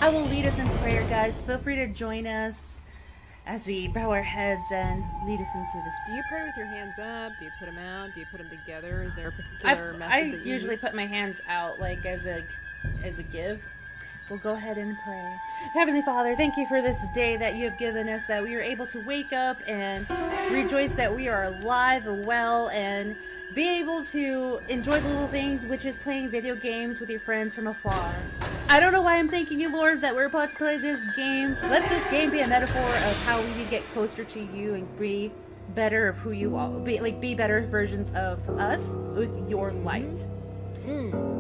I will lead us in prayer, guys. Feel free to join us as we bow our heads and lead us into this. Do you pray with your hands up? Do you put them out? Do you put them together? Is there a particular method? I that you usually use? put my hands out, like as a give. We'll go ahead and pray. Heavenly Father, thank you for this day that you have given us, that we are able to wake up and rejoice that we are alive and well, and be able to enjoy the little things, which is playing video games with your friends from afar. I don't know why I'm thanking you, Lord, that we're about to play this game. Let this game be a metaphor of how we get closer to you and be better of who you are. Be better versions of us with your light.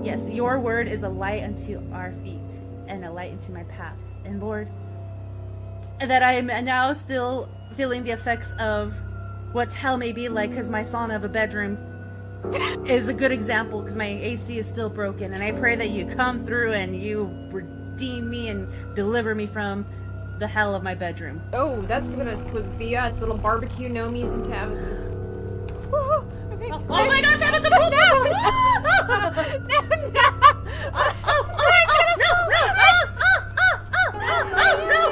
Yes, your word is a light unto our feet and a light into my path. And Lord, that I am now still feeling the effects of what hell may be like, because my sauna of a bedroom is a good example, because my AC is still broken. And I pray that you come through and you redeem me and deliver me from the hell of my bedroom. Oh, that's gonna be us, little barbecue nomies and Tabithas. Okay. Oh my gosh, Tabitha!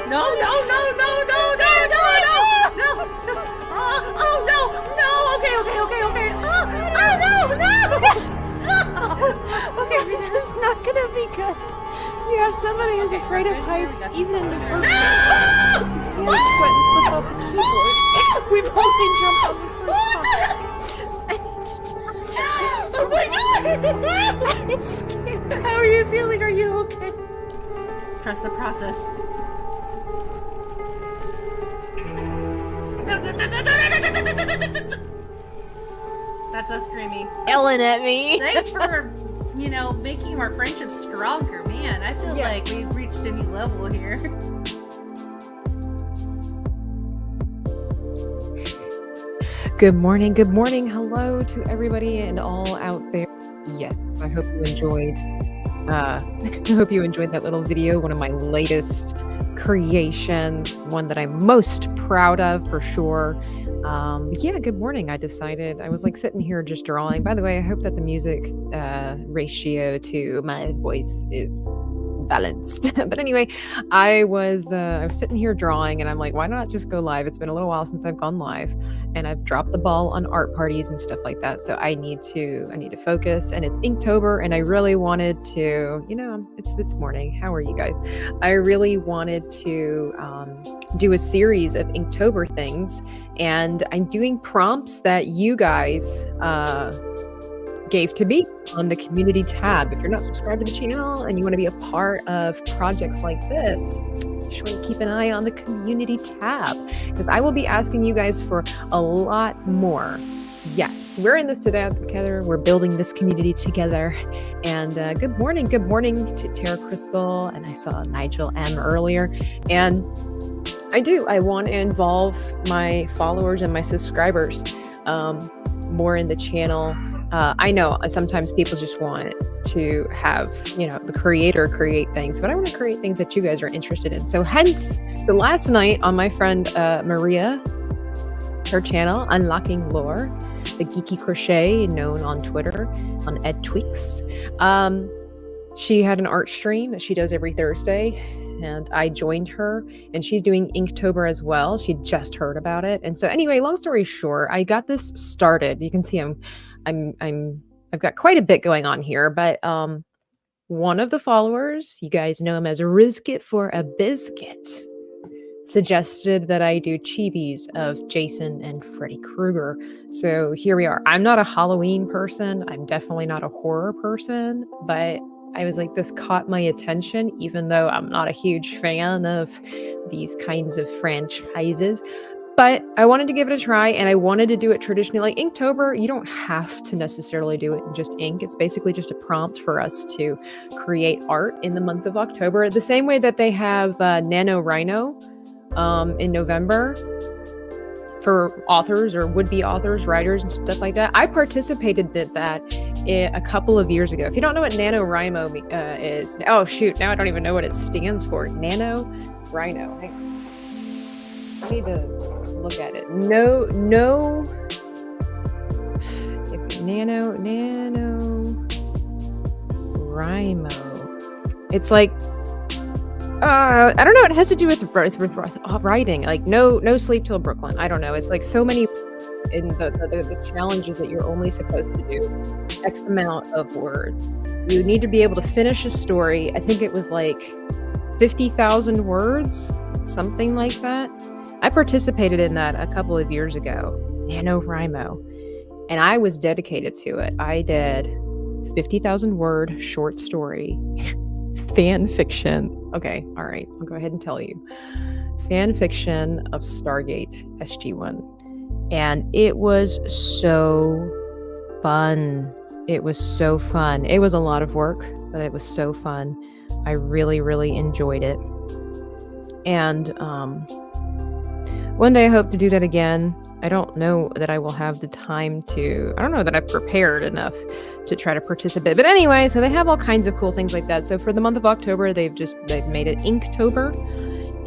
No! Okay, this is not gonna be good. You have somebody who's afraid of heights, even in the first place. He has sweat and slip off his keyboard. We've all been jumped on the first time. Oh my god! I'm scared. How are you feeling? Are you okay? Trust the process. That's us screaming. Yelling at me. Thanks for, making our friendship stronger, man. I feel like we've reached a new level here. Good morning, hello to everybody and all out there. Yes, I hope you enjoyed that little video, one of my latest creations, one that I'm most proud of for sure. Good morning. I decided, I was like sitting here just drawing. By the way, I hope that the music ratio to my voice is balanced. But anyway, I was sitting here drawing, and I'm like, why not just go live? It's been a little while since I've gone live, and I've dropped the ball on art parties and stuff like that. So I need to focus, and it's Inktober, and I really wanted to, it's this morning. How are you guys? I really wanted to do a series of Inktober things, and I'm doing prompts that you guys gave to me on the community tab. If you're not subscribed to the channel and you want to be a part of projects like this, be sure to keep an eye on the community tab, because I will be asking you guys for a lot more. Yes, we're in this together. We're building this community together. And good morning to Tara Crystal, and I saw Nigel M earlier. And I want to involve my followers and my subscribers more in the channel. I know sometimes people just want to have, the creator create things, but I want to create things that you guys are interested in. So hence the last night on my friend Maria, her channel, Unlocking Lore, the geeky crochet, known on Twitter, on EdTweaks. She had an art stream that she does every Thursday, and I joined her, and she's doing Inktober as well. She just heard about it. And so anyway, long story short, I got this started. You can see I've got quite a bit going on here, but one of the followers, you guys know him as Rizkit for a Biscuit, suggested that I do chibis of Jason and Freddy Krueger. So here we are. I'm not a Halloween person. I'm definitely not a horror person, but I was like, this caught my attention, even though I'm not a huge fan of these kinds of franchises. But I wanted to give it a try, and I wanted to do it traditionally. Like Inktober, you don't have to necessarily do it in just ink. It's basically just a prompt for us to create art in the month of October. The same way that they have NaNoWriMo in November for authors or would-be authors, writers, and stuff like that. I participated in that a couple of years ago. If you don't know what NaNoWriMo is, oh shoot, now I don't even know what it stands for. NaNoWriMo. Hang on. I need to look at it. NaNoWriMo. It's like I don't know. It has to do with writing. Like no sleep till Brooklyn. I don't know. It's like so many in the challenges that you're only supposed to do X amount of words. You need to be able to finish a story. I think it was like 50,000 words, something like that. I participated in that a couple of years ago, NaNoWriMo, and I was dedicated to it. I did 50,000 word short story fan fiction. Okay, all right, I'll go ahead and tell you. Fan fiction of Stargate SG-1. And it was so fun. It was so fun. It was a lot of work, but it was so fun. I really, really enjoyed it. And one day I hope to do that again. I don't know that I will have the time to, I don't know that I've prepared enough to try to participate. But anyway, so they have all kinds of cool things like that. So for the month of October, they've made it Inktober.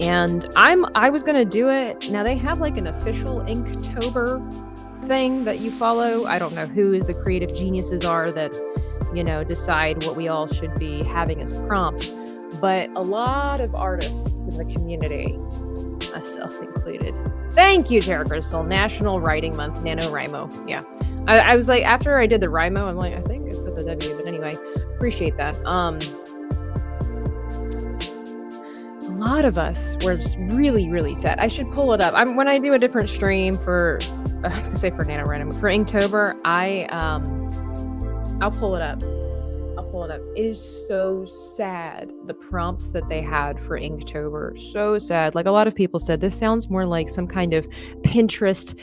And I was going to do it. Now they have like an official Inktober thing that you follow. I don't know who the creative geniuses are that, decide what we all should be having as prompts. But a lot of artists in the community, myself included. Thank you, Tara Crystal. National Writing Month, NaNoWriMo. Yeah. I was like, after I did the Rimo, I'm like, I think it's with the W, but anyway, appreciate that. A lot of us were just really, really sad. I should pull it up. When I do a different stream for NaNoWriMo, for Inktober, I'll pull it up. It is so sad, the prompts that they had for Inktober. So sad. Like a lot of people said, this sounds more like some kind of Pinterest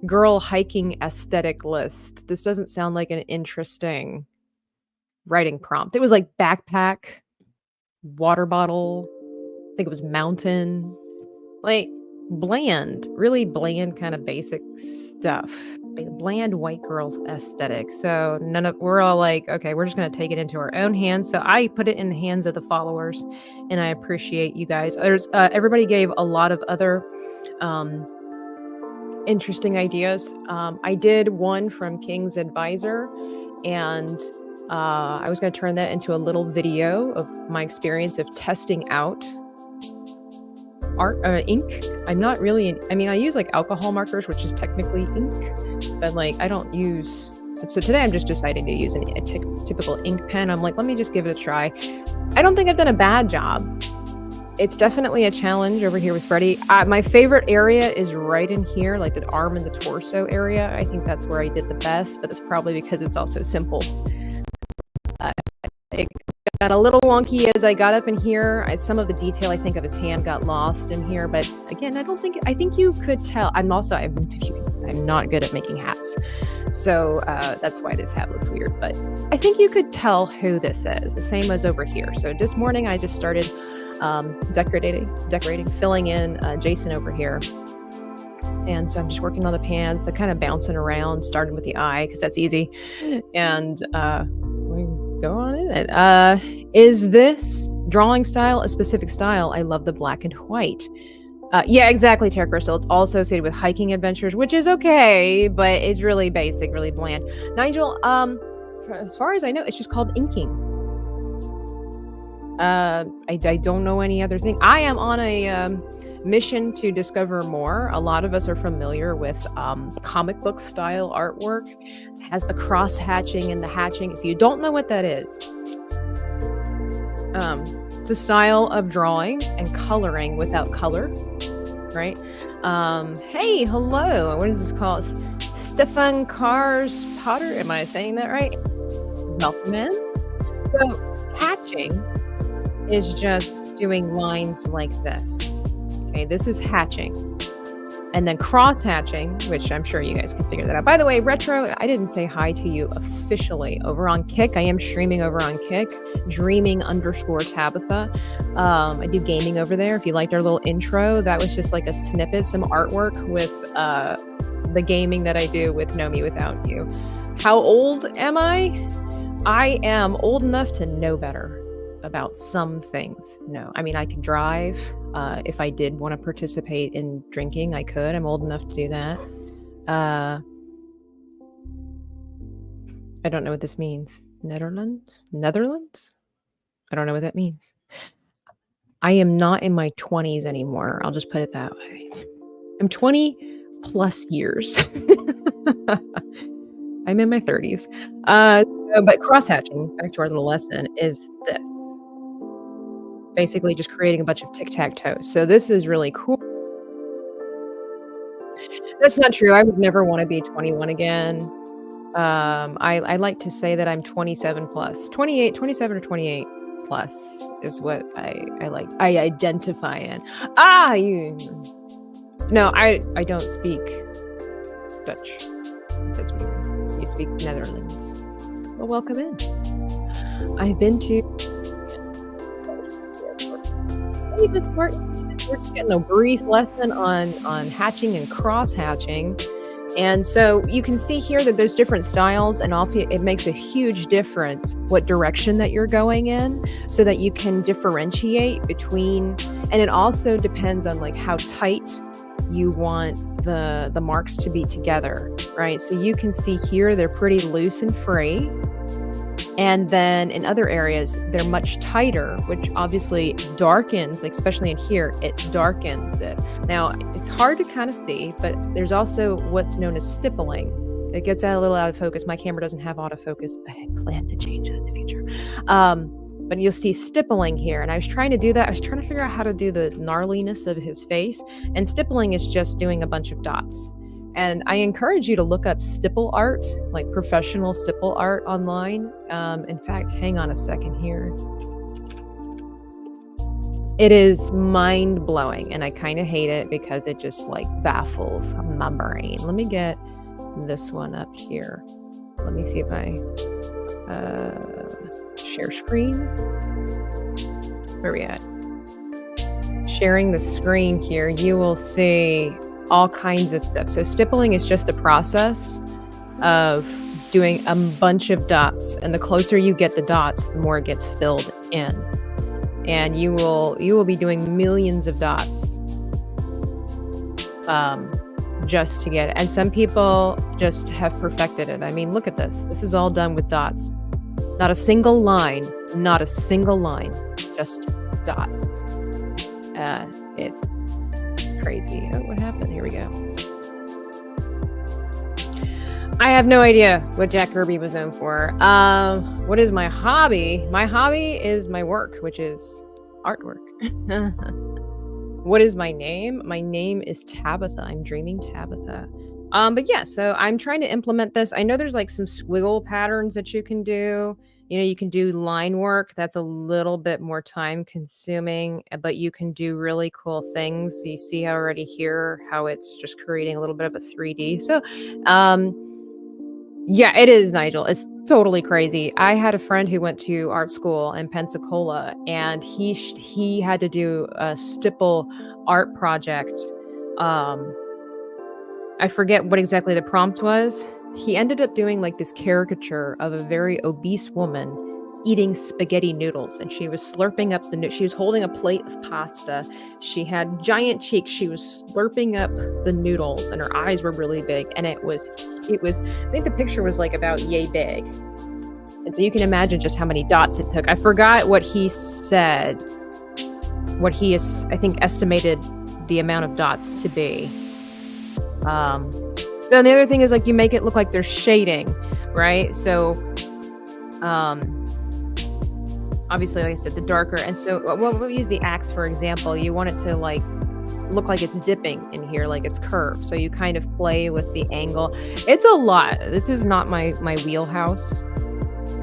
girl hiking aesthetic list. This doesn't sound like an interesting writing prompt. It was like backpack, water bottle, I think it was mountain, like bland, really bland kind of basic stuff. Bland white girl aesthetic. So we're all like, okay, we're just going to take it into our own hands. So I put it in the hands of the followers, and I appreciate you guys. Everybody gave a lot of other interesting ideas. I did one from King's Advisor, and I was going to turn that into a little video of my experience of testing out ink. I'm not really, I use like alcohol markers, which is technically ink, but like I don't use, so today I'm just deciding to use a typical ink pen. I'm like, let me just give it a try. I don't think I've done a bad job. It's definitely a challenge over here with Freddie. My favorite area is right in here, like the arm and the torso area. I think that's where I did the best, but it's probably because it's also simple. It got a little wonky as I got up in here. Some of the detail I think of his hand got lost in here, but again, I think you could tell. I'm not good at making hats, so that's why this hat looks weird, but I think you could tell who this is, the same as over here. So this morning I just started decorating, filling in Jason over here. And so I'm just working on the pants, so kind of bouncing around, starting with the eye because that's easy. And we go on in it. Is this drawing style a specific style? I love the black and white. Yeah, exactly, Tara Crystal. It's all associated with hiking adventures, which is okay, but it's really basic, really bland. Nigel, as far as I know, it's just called inking. I don't know any other thing. I am on a mission to discover more. A lot of us are familiar with comic book style artwork. It has the cross hatching and the hatching. If you don't know what that is, it's a style of drawing and coloring without color, right? Hey, hello. What is this called? Stefan Kars Potter. Am I saying that right? Welcome in. So hatching is just doing lines like this. Okay, this is hatching. And then cross hatching, which I'm sure you guys can figure that out. By the way, Retro, I didn't say hi to you officially over on Kick. I am streaming over on Kick, dreaming_Tabitha. I do gaming over there. If you liked our little intro, that was just like a snippet, some artwork with the gaming that I do with Know Me Without You. How old am I? I am old enough to know better about some things. No, I mean, I can drive. If I did want to participate in drinking, I could. I'm old enough to do that. I don't know what this means. Netherlands? I don't know what that means. I am not in my 20s anymore. I'll just put it that way. I'm 20 plus years. I'm in my 30s. But cross-hatching, back to our little lesson, is this. Basically just creating a bunch of tic-tac-toe. So this is really cool. That's not true. I would never want to be 21 again. I like to say that I'm 27 plus. 28, 27 or 28 plus is what I like. I identify in. No, I don't speak Dutch. That's what you speak Netherlands. Well, welcome in. I've been to we're getting a brief lesson on hatching and cross hatching. And so you can see here that there's different styles, and it makes a huge difference what direction that you're going in, so that you can differentiate between, and it also depends on like how tight you want the marks to be together, right? So you can see here they're pretty loose and free. And then in other areas, they're much tighter, which obviously darkens, like especially in here, it darkens it. Now, it's hard to kind of see, but there's also what's known as stippling. It gets a little out of focus. My camera doesn't have autofocus. I plan to change it in the future. But you'll see stippling here. And I was trying to do that. I was trying to figure out how to do the gnarliness of his face. And stippling is just doing a bunch of dots. And I encourage you to look up stipple art, like professional stipple art online. In fact, hang on a second here. It is mind-blowing, and I kind of hate it because it just like baffles my brain. Let me get this one up here. Let me see if I share screen. Where are we at? Sharing the screen here, you will see all kinds of stuff. So stippling is just the process of doing a bunch of dots, and the closer you get the dots, the more it gets filled in. And you will be doing millions of dots just to get it. And some people just have perfected it. I mean, look at this. This is all done with dots. Not a single line, just dots. It's crazy. Oh, what happened? Here we go. I have no idea what Jack Kirby was known for. What is my hobby? My hobby is my work, which is artwork. What is my name? My name is Tabitha. I'm Dreaming Tabitha. But yeah, so I'm trying to implement this. I know there's like some squiggle patterns that you can do. You know, you can do line work. That's a little bit more time consuming, but you can do really cool things. So you see already here how it's just creating a little bit of a 3D. So, yeah, it is, Nigel. It's totally crazy. I had a friend who went to art school in Pensacola, and he had to do a stipple art project. I forget what exactly the prompt was. He ended up doing like this caricature of a very obese woman eating spaghetti noodles, and she was slurping up she was holding a plate of pasta. She had giant cheeks. She was slurping up the noodles, and her eyes were really big. And it was, I think the picture was like about yay big. And so you can imagine just how many dots it took. I forgot what he said, what he is, I think, estimated the amount of dots to be. Then the other thing is like you make it look like there's shading, right? So, obviously, like I said, the darker. And so we'll use the axe, for example. You want it to like look like it's dipping in here, like it's curved. So you kind of play with the angle. It's a lot. This is not my wheelhouse.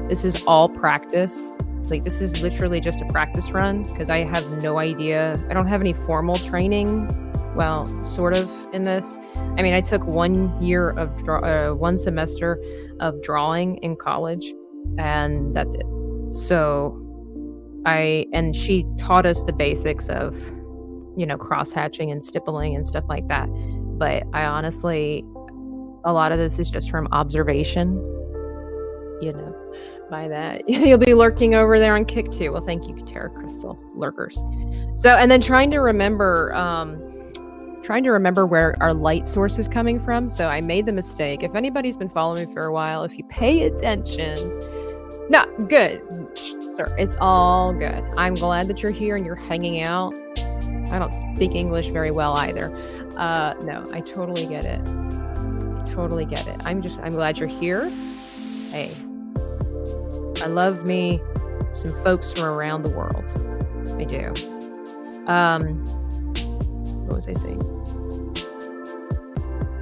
This is all practice. Like this is literally just a practice run because I have no idea. I don't have any formal training. Well, sort of in this. I mean, I took 1 year of 1 semester of drawing in college, and that's it. So and she taught us the basics of, you know, cross hatching and stippling and stuff like that. But I honestly, a lot of this is just from observation, you know, by that. You'll be lurking over there on Kick too. Well, thank you, Terra Crystal lurkers. So, and then trying to remember where our light source is coming from. So I made the mistake. If anybody's been following me for a while, if you pay attention, no, good. sir. It's all good. I'm glad that you're here and you're hanging out. I don't speak English very well either. No, I totally get it. Totally get it. I'm glad you're here. Hey, I love me some folks from around the world. I do. What was I saying?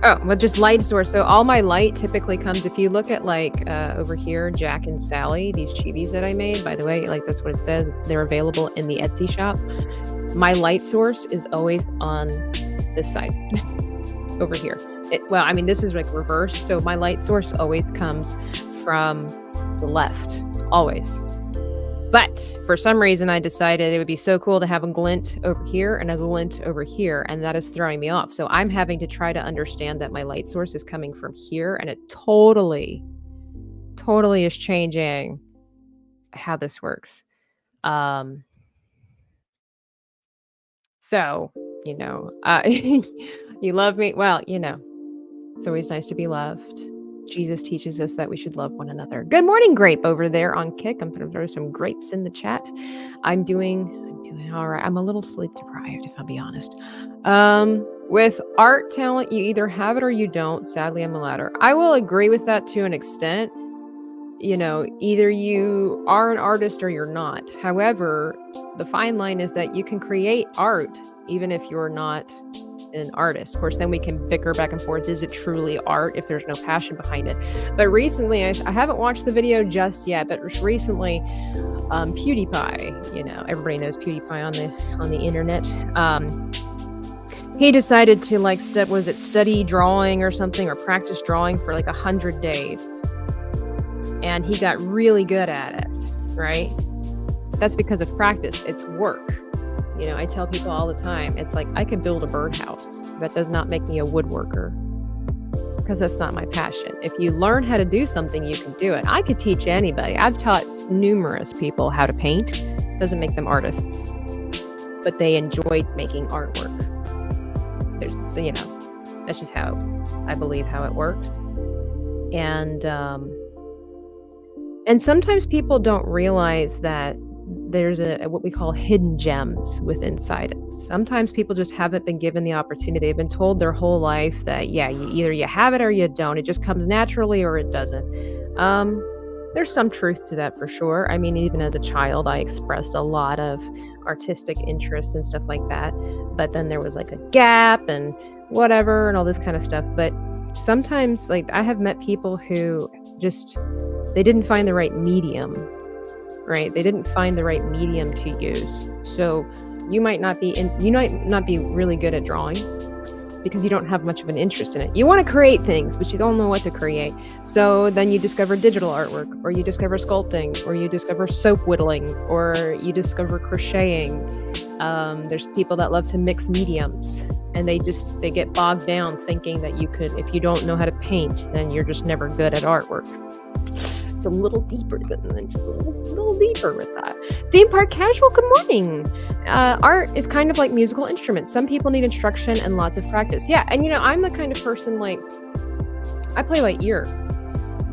Oh, well, just light source. So all my light typically comes, if you look at like over here, Jack and Sally, these chibis that I made, by the way, like that's what it says. They're available in the Etsy shop. My light source is always on this side over here. Well, I mean, this is like reversed. So my light source always comes from the left, always. But for some reason, I decided it would be so cool to have a glint over here and a glint over here, and that is throwing me off. So I'm having to try to understand that my light source is coming from here, and it totally is changing how this works. So, you know, you love me. Well, you know, it's always nice to be loved. Jesus teaches us that we should love one another. Good morning, Grape, over there on Kick. I'm going to throw some grapes in the chat. I'm doing all right. I'm a little sleep deprived, if I'll be honest. With art talent, you either have it or you don't. Sadly, I'm the latter. I will agree with that to an extent. You know, either you are an artist or you're not. However, the fine line is that you can create art even if you're not an artist. Of course, then we can bicker back and forth. Is it truly art if there's no passion behind it? But recently, I haven't watched the video just yet, but recently, PewDiePie, you know, everybody knows PewDiePie on the internet. He decided to like study drawing or something, or practice drawing for like 100 days. And he got really good at it, right? That's because of practice. It's work. You know, I tell people all the time, it's like I could build a birdhouse. That does not make me a woodworker, because that's not my passion. If you learn how to do something, you can do it. I could teach anybody. I've taught numerous people how to paint. Doesn't make them artists, but they enjoy making artwork. There's, you know, that's just how I believe how it works. And sometimes people don't realize that there's what we call hidden gems inside it. Sometimes people just haven't been given the opportunity. They've been told their whole life that, yeah, either you have it or you don't. It just comes naturally or it doesn't. There's some truth to that for sure. I mean, even as a child, I expressed a lot of artistic interest and stuff like that. But then there was like a gap and whatever and all this kind of stuff. But sometimes, like, I have met people who they didn't find the right medium, right? They didn't find the right medium to use. So you might not be really good at drawing because you don't have much of an interest in it. You want to create things, but you don't know what to create. So then you discover digital artwork, or you discover sculpting, or you discover soap whittling, or you discover crocheting. There's people that love to mix mediums, and they get bogged down thinking that if you don't know how to paint, then you're just never good at artwork. It's a little deeper than just a little deeper with that. Theme park casual, good morning. Art is kind of like musical instruments. Some people need instruction and lots of practice. Yeah, and you know, I'm the kind of person, like, I play by ear.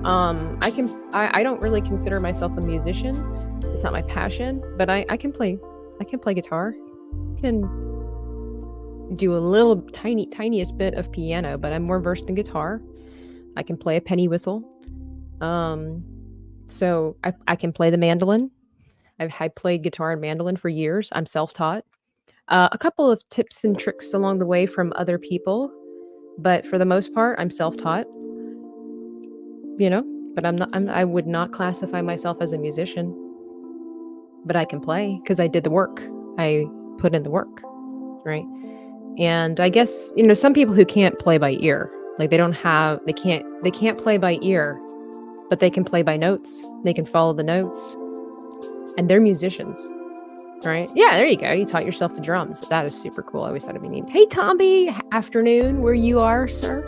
I don't really consider myself a musician. It's not my passion, but I can play guitar. I can do a little tiniest bit of piano, but I'm more versed in guitar. I can play a penny whistle. So I can play the mandolin. I played guitar and mandolin for years. I'm self-taught. A couple of tips and tricks along the way from other people, but for the most part, I'm self-taught. You know, but I would not classify myself as a musician, but I can play because I did the work. I put in the work, right? And I guess, you know, some people who can't play by ear, like they can't play by ear, but they can play by notes. They can follow the notes, and they're musicians, right? Yeah, there you go. You taught yourself the drums. That is super cool. I always thought it'd be neat. Hey, Tomby, afternoon, where you are, sir.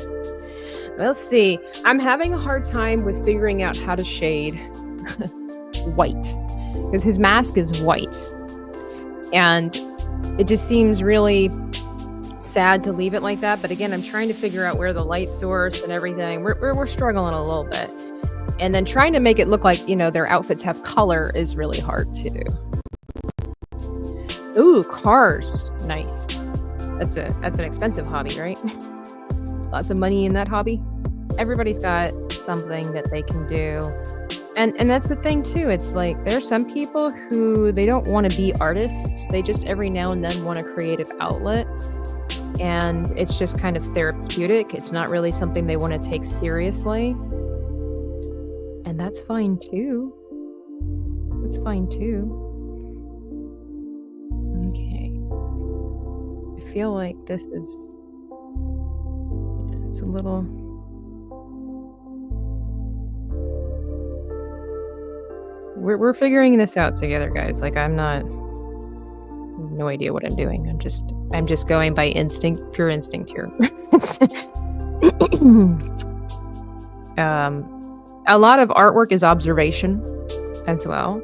Let's see. I'm having a hard time with figuring out how to shade white, because his mask is white, and it just seems really sad to leave it like that. But again, I'm trying to figure out where the light source and everything. We're struggling a little bit. And then trying to make it look like, their outfits have color is really hard too. Ooh, cars. Nice. That's an expensive hobby, right? Lots of money in that hobby. Everybody's got something that they can do. And that's the thing too. It's like there are some people who they don't want to be artists. They just every now and then want a creative outlet. And it's just kind of therapeutic. It's not really something they want to take seriously. And that's fine too. That's fine too. Okay. I feel like this is... it's a little... We're figuring this out together, guys. Like, I'm not... no idea what I'm doing. I'm just going by instinct, pure instinct here. A lot of artwork is observation as well.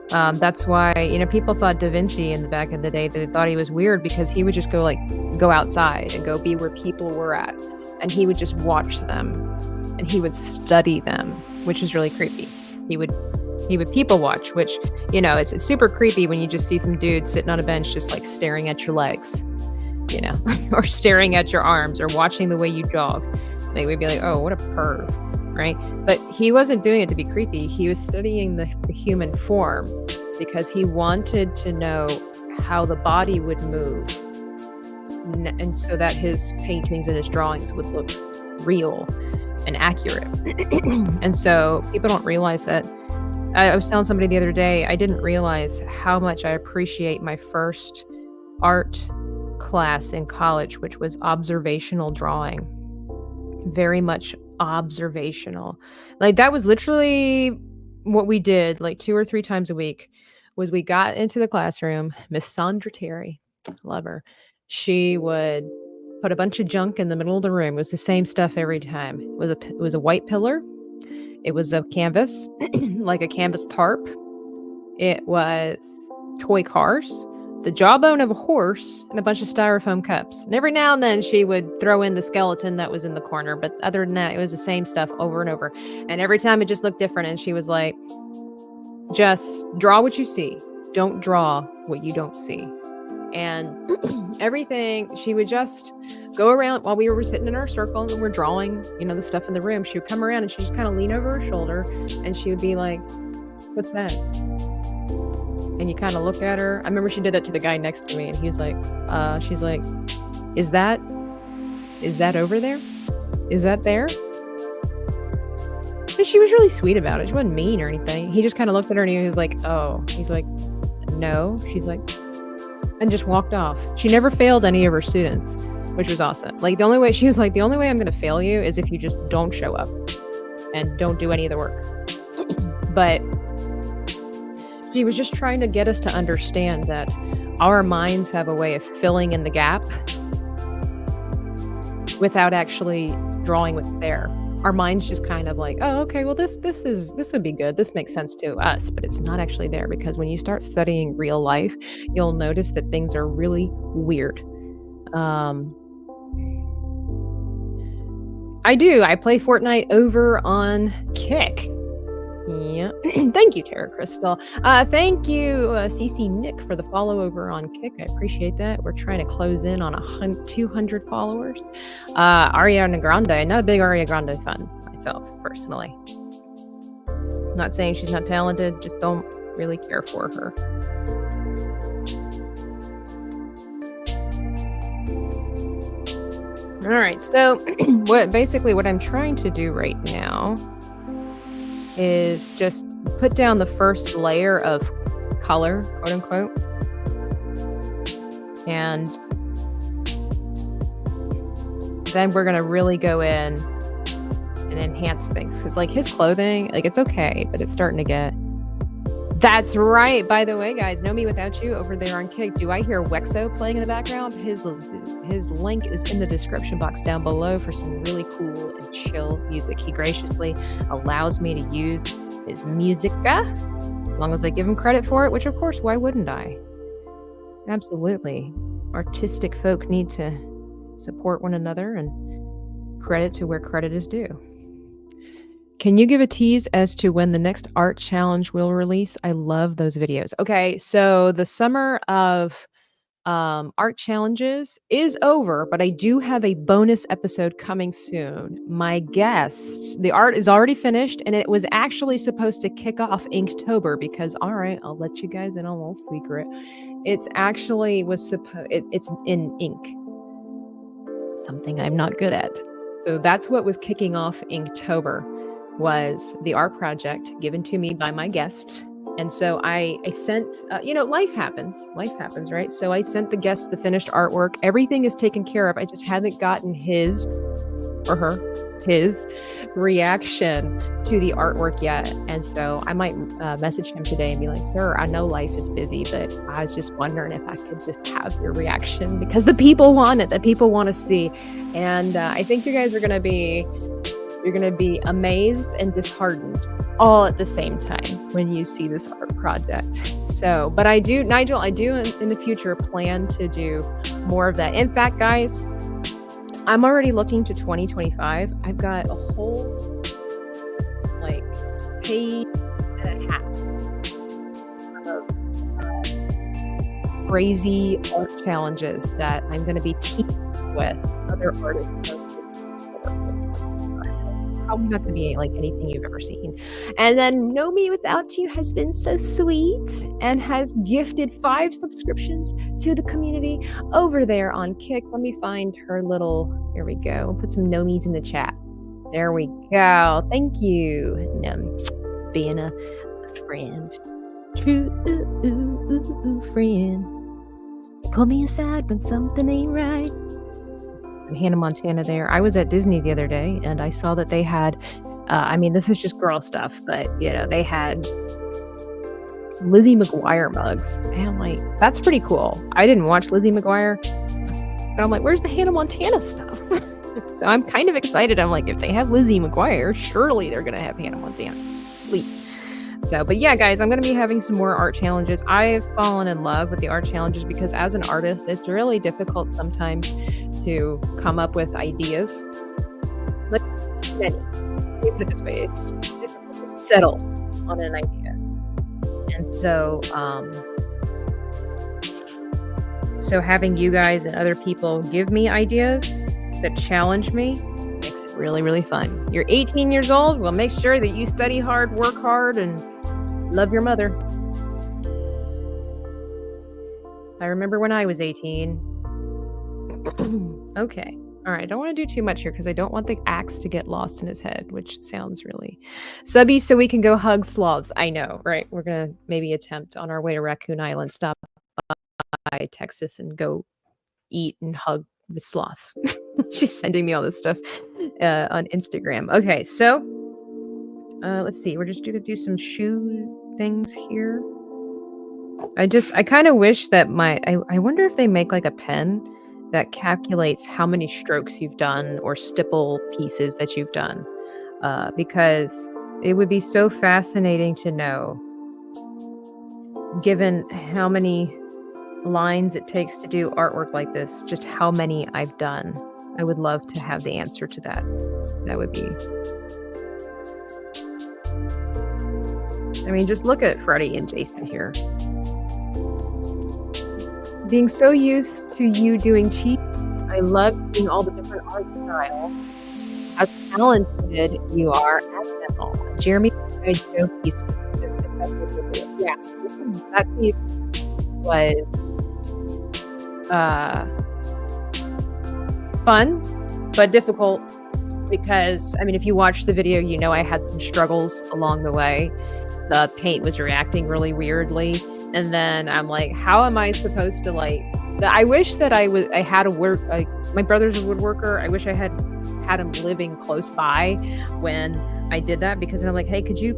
That's why, people thought Da Vinci in the back of the day, they thought he was weird because he would just go outside and go be where people were at. And he would just watch them and he would study them, which is really creepy. He would people watch, which, it's super creepy when you just see some dude sitting on a bench just like staring at your legs, or staring at your arms or watching the way you jog. They would be like, oh, what a perv, right? But he wasn't doing it to be creepy. He was studying the human form because he wanted to know how the body would move, and so that his paintings and his drawings would look real and accurate. And so people don't realize that. I was telling somebody the other day, I didn't realize how much I appreciate my first art class in college, which was observational drawing. Very much observational. Like, that was literally what we did like 2 or 3 times a week. Was we got into the classroom, Miss Sandra Terry, love her. She would put a bunch of junk in the middle of the room. It was the same stuff every time. It was a white pillar. It was a canvas, like a canvas tarp. It was toy cars, the jawbone of a horse, and a bunch of styrofoam cups. And every now and then she would throw in the skeleton that was in the corner. But other than that, it was the same stuff over and over. And every time it just looked different. And she was like, just draw what you see. Don't draw what you don't see. And everything, she would just go around while we were sitting in our circle and we're drawing, the stuff in the room. She would come around and she'd just kind of lean over her shoulder and she would be like, what's that? And you kind of look at her. I remember she did that to the guy next to me and he was like, she's like, is that over there? Is that there? And she was really sweet about it. She wasn't mean or anything. He just kind of looked at her and he was like, oh, he's like, no. She's like, and just walked off. She never failed any of her students, which was awesome. Like, the only way I'm going to fail you is if you just don't show up and don't do any of the work. But she was just trying to get us to understand that our minds have a way of filling in the gap without actually drawing what's there. Our minds just kind of like, oh, okay, well, this would be good. This makes sense to us, but it's not actually there, because when you start studying real life, you'll notice that things are really weird. I play Fortnite over on Kick. Yeah. Thank you, Tara Crystal. Thank you, CC Nick, for the follow over on Kick. I appreciate that. We're trying to close in on 200 followers. Ariana Grande. Not a big Ariana Grande fan myself, personally. Not saying she's not talented, just don't really care for her. All right, so what I'm trying to do right now is just put down the first layer of color, quote unquote, and then we're gonna really go in and enhance things, because like his clothing, like, it's okay, but it's starting to get... That's right, by the way, guys, Know Me Without You over there on Kick. Do I hear Wexo playing in the background? His link is in the description box down below for some really cool and chill music. He graciously allows me to use his musica, as long as I give him credit for it, which, of course, why wouldn't I? Absolutely. Artistic folk need to support one another and credit to where credit is due. Can you give a tease as to when the next art challenge will release? I love those videos. Okay, so the summer of art challenges is over, but I do have a bonus episode coming soon. My guest, the art is already finished, and it was actually supposed to kick off Inktober because, all right, I'll let you guys in on a little secret. It's actually was supposed. It's in ink, something I'm not good at. So that's what was kicking off Inktober, was the art project given to me by my guest. And so I sent, life happens, right? So I sent the guest the finished artwork. Everything is taken care of. I just haven't gotten his reaction to the artwork yet. And so I might message him today and be like, sir, I know life is busy, but I was just wondering if I could just have your reaction because the people want it, the people want to see. And I think you guys are going to be, you're going to be amazed and disheartened all at the same time when you see this art project. So, but I do, Nigel, I do in the future plan to do more of that. In fact, guys, I'm already looking to 2025. I've got a whole page and a half of crazy art challenges that I'm going to be teaming with other artists. Probably not going to be like anything you've ever seen. And then Know Me Without You has been so sweet and has gifted 5 subscriptions to the community over there on Kick. Let me find her little, here we go. We'll put some Know Me's in the chat. There we go. Thank you. Being a friend. True friend. Pull me aside when something ain't right. Hannah Montana there. I was at Disney the other day and I saw that they had, this is just girl stuff, but they had Lizzie McGuire mugs. And I'm like, that's pretty cool. I didn't watch Lizzie McGuire. But I'm like, where's the Hannah Montana stuff? So I'm kind of excited. I'm like, if they have Lizzie McGuire, surely they're going to have Hannah Montana. Please. So, but yeah, guys, I'm going to be having some more art challenges. I've fallen in love with the art challenges because as an artist, it's really difficult sometimes to come up with ideas. Let me put it this way, it's difficult to settle on an idea. And so having you guys and other people give me ideas that challenge me makes it really, really fun. You're 18 years old, well, make sure that you study hard, work hard, and love your mother. I remember when I was 18. Okay. All right. I don't want to do too much here because I don't want the axe to get lost in his head, which sounds really subby, so we can go hug sloths. I know, right? We're going to maybe attempt on our way to Raccoon Island, stop by Texas and go eat and hug with sloths. She's sending me all this stuff on Instagram. Okay. So let's see. We're just going to do some shoe things here. I kind of wish that I wonder if they make like a pen that calculates how many strokes you've done or stipple pieces that you've done, because it would be so fascinating to know, given how many lines it takes to do artwork like this, just how many I've done. I would love to have the answer to that. That would be... just look at Freddie and Jason here. Being so used to you doing cheat, I love seeing all the different art styles. How talented you are at them all. Jeremy, I Joe piece specifically. Yeah, that piece was fun, but difficult because, if you watch the video, I had some struggles along the way. The paint was reacting really weirdly. And then I'm like, how am I supposed to I wish that I had a work, my brother's a woodworker. I wish I had him living close by when I did that, because I'm like, hey, could you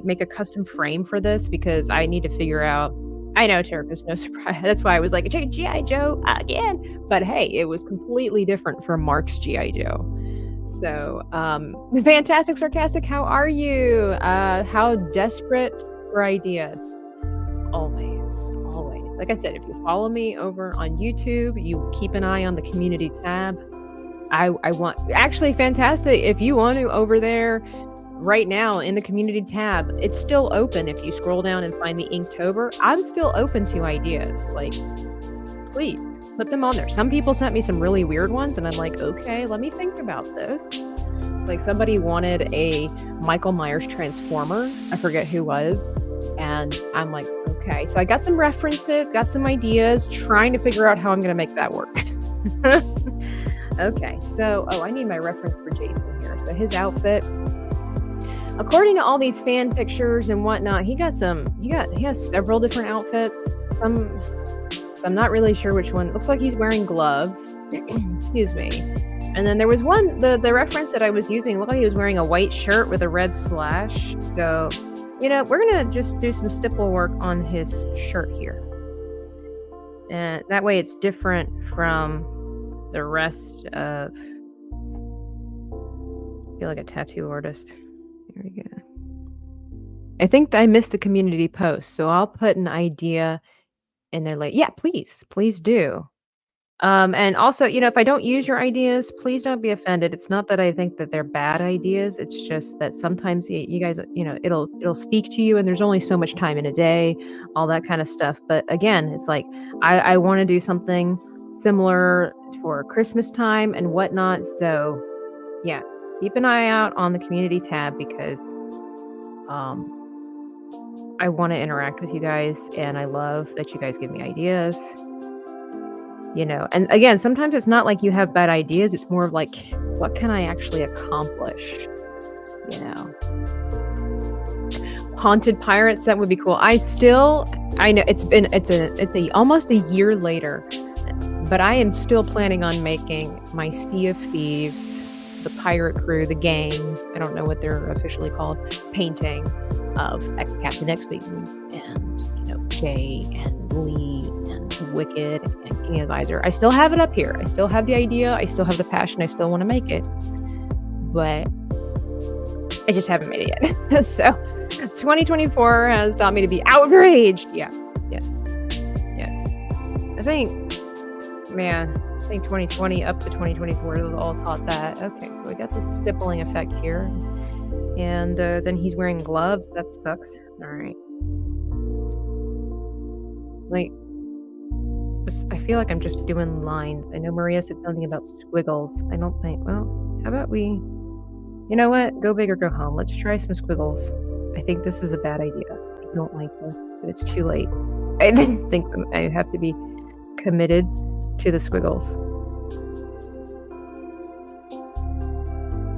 make a custom frame for this? Because I need to figure out, I know Terrica's no surprise. That's why I was like, G.I. Joe again. But hey, it was completely different from Mark's G.I. Joe. So, fantastic, sarcastic. How are you? How desperate for ideas. Always. Like I said, if you follow me over on YouTube, you keep an eye on the community tab. I want, actually, fantastic. If you want to, over there right now in the community tab, it's still open. If you scroll down and find the Inktober, I'm still open to ideas. Like, please put them on there. Some people sent me some really weird ones, and I'm like, okay, let me think about this. Like, somebody wanted a Michael Myers Transformer. I forget who was. And I'm like, okay. So I got some references, got some ideas, trying to figure out how I'm going to make that work. Okay, so, I need my reference for Jason here. So his outfit, according to all these fan pictures and whatnot, he has several different outfits. Some I'm not really sure which one. It looks like he's wearing gloves. Excuse me. And then there was one, the reference that I was using, looked like he was wearing a white shirt with a red slash. So, we're going to just do some stipple work on his shirt here. And that way it's different from the rest of, I feel like a tattoo artist. Here we go. I think that I missed the community post, so I'll put an idea in there like, yeah, please do. And also, if I don't use your ideas, please don't be offended. It's not that I think that they're bad ideas. It's just that sometimes you guys, it'll speak to you, and there's only so much time in a day, all that kind of stuff. But again, it's like, I want to do something similar for Christmas time and whatnot. So yeah, keep an eye out on the community tab, because I want to interact with you guys, and I love that you guys give me ideas. And again, sometimes it's not like you have bad ideas. It's more of like, what can I actually accomplish? Haunted pirates, that would be cool. I know it's almost a year later, but I am still planning on making my Sea of Thieves, the pirate crew, the gang, I don't know what they're officially called, painting of Captain X-Wing and, Jay and Lee and Wicked and King Advisor. I still have it up here. I still have the idea. I still have the passion. I still want to make it. But I just haven't made it yet. So 2024 has taught me to be outraged. Yeah. Yes. I think 2020 up to 2024 has all taught that. Okay, so we got this stippling effect here. And then he's wearing gloves. That sucks. All right. Like, I feel like I'm just doing lines. I know Maria said something about squiggles. I don't think, well, how about we, you know what? Go big or go home. Let's try some squiggles. I think this is a bad idea. I don't like this, but it's too late. I think I have to be committed to the squiggles.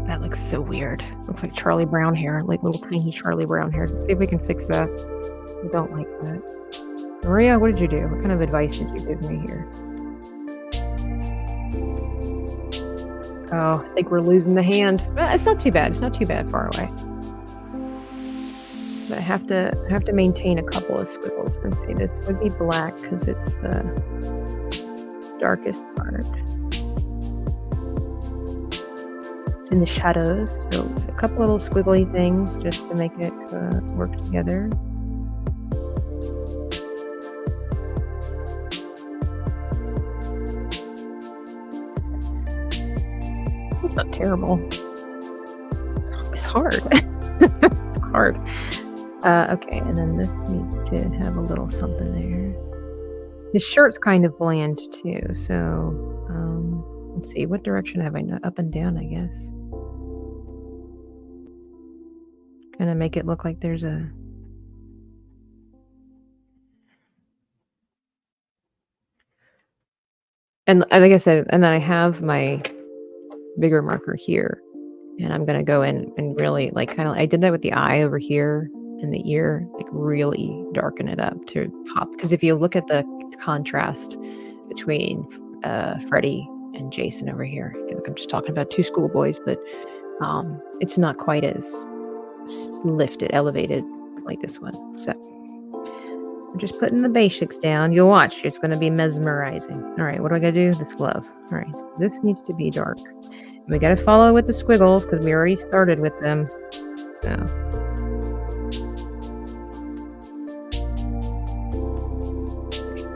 That looks so weird. Looks like Charlie Brown hair, like little tiny Charlie Brown hairs. Let's see if we can fix that. I don't like that. Maria, what did you do? What kind of advice did you give me here? Oh, I think we're losing the hand. It's not too bad. It's not too bad far away. But I have to maintain a couple of squiggles. Let's see. This would be black because it's the darkest part. It's in the shadows, so a couple little squiggly things just to make it work together. It's not terrible. It's hard. It's hard. Okay, and then this needs to have a little something there. His shirt's kind of bland too, so let's see, what direction have I? Up and down, I guess. Kind of make it look like there's a... And like I said, and then I have my bigger marker here, and I'm gonna go in and really I did that with the eye over here and the ear, really darken it up to pop, because if you look at the contrast between Freddy and Jason over here, I feel like I'm just talking about two schoolboys, but it's not quite as elevated like this one. So I'm just putting the basics down. You'll watch, it's going to be mesmerizing. All right, what do I gotta do? This glove. All right, so this needs to be dark. And we gotta follow with the squiggles because we already started with them. So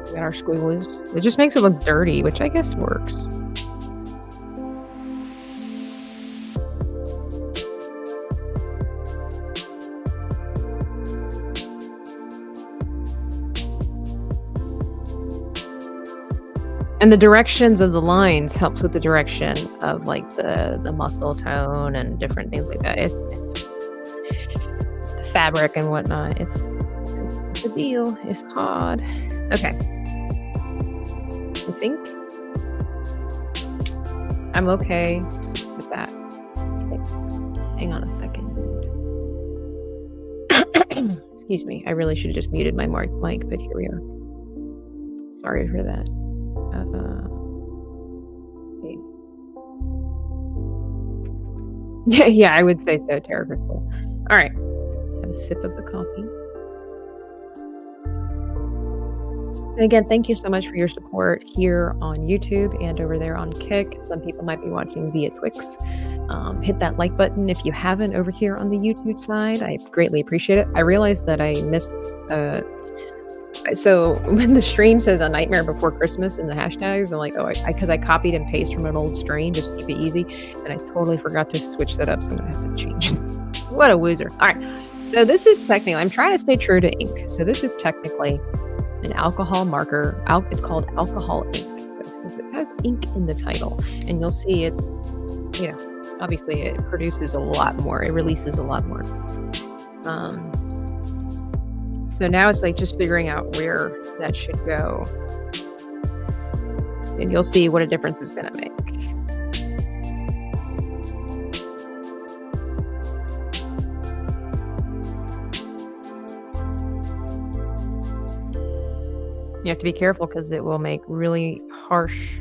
we got our squiggles. It just makes it look dirty, which I guess works. And the directions of the lines helps with the direction of like the muscle tone and different things like that. It's fabric and whatnot. It's a deal. It's hard. Okay. I think I'm okay with that. Hang on a second. Excuse me. I really should have just muted my mic, but here we are. Sorry for that. Okay. Yeah, I would say so, Tara Crystal. All right. Have a sip of the coffee. And again, thank you so much for your support here on YouTube and over there on Kick. Some people might be watching via Twix. Hit that like button if you haven't over here on the YouTube side. I greatly appreciate it. I realized that I missed... so when the stream says A Nightmare Before Christmas in the hashtags, I'm like, oh, because I copied and pasted from an old stream just to keep it easy. And I totally forgot to switch that up, so I'm going to have to change. What a loser. All right. So this is technically... I'm trying to stay true to ink. So this is technically... an alcohol marker. It's called alcohol ink. Since it has ink in the title, and you'll see it's, obviously it produces a lot more. It releases a lot more. So now it's like just figuring out where that should go, and you'll see what a difference it's going to make. You have to be careful because it will make really harsh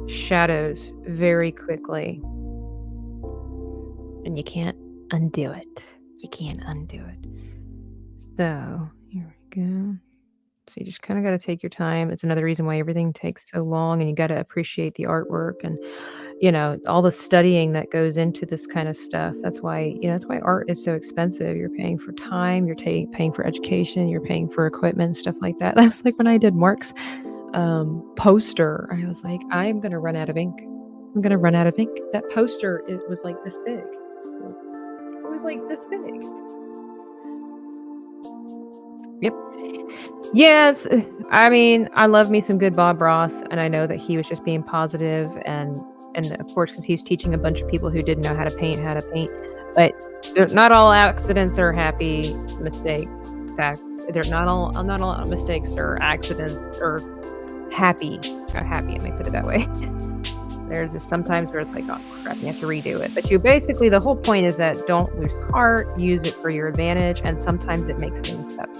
shadows very quickly. And you can't undo it. You can't undo it. So, here we go. So you just kind of got to take your time. It's another reason why everything takes so long, and you got to appreciate the artwork and, all the studying that goes into this kind of stuff. That's why, that's why art is so expensive. You're paying for time, you're paying for education, you're paying for equipment, stuff like that. That was like when I did Mark's poster. I was like, I'm going to run out of ink. I'm going to run out of ink. That poster, it was like this big. It was like this big. Yep. Yes. I mean, I love me some good Bob Ross, and I know that he was just being positive and of course, because he's teaching a bunch of people who didn't know how to paint. But not all accidents are happy mistakes. They're not all mistakes or accidents or happy. Let me put it that way. There's just sometimes where it's like, oh crap, you have to redo it. But the whole point is that don't lose heart, use it for your advantage, and sometimes it makes things better.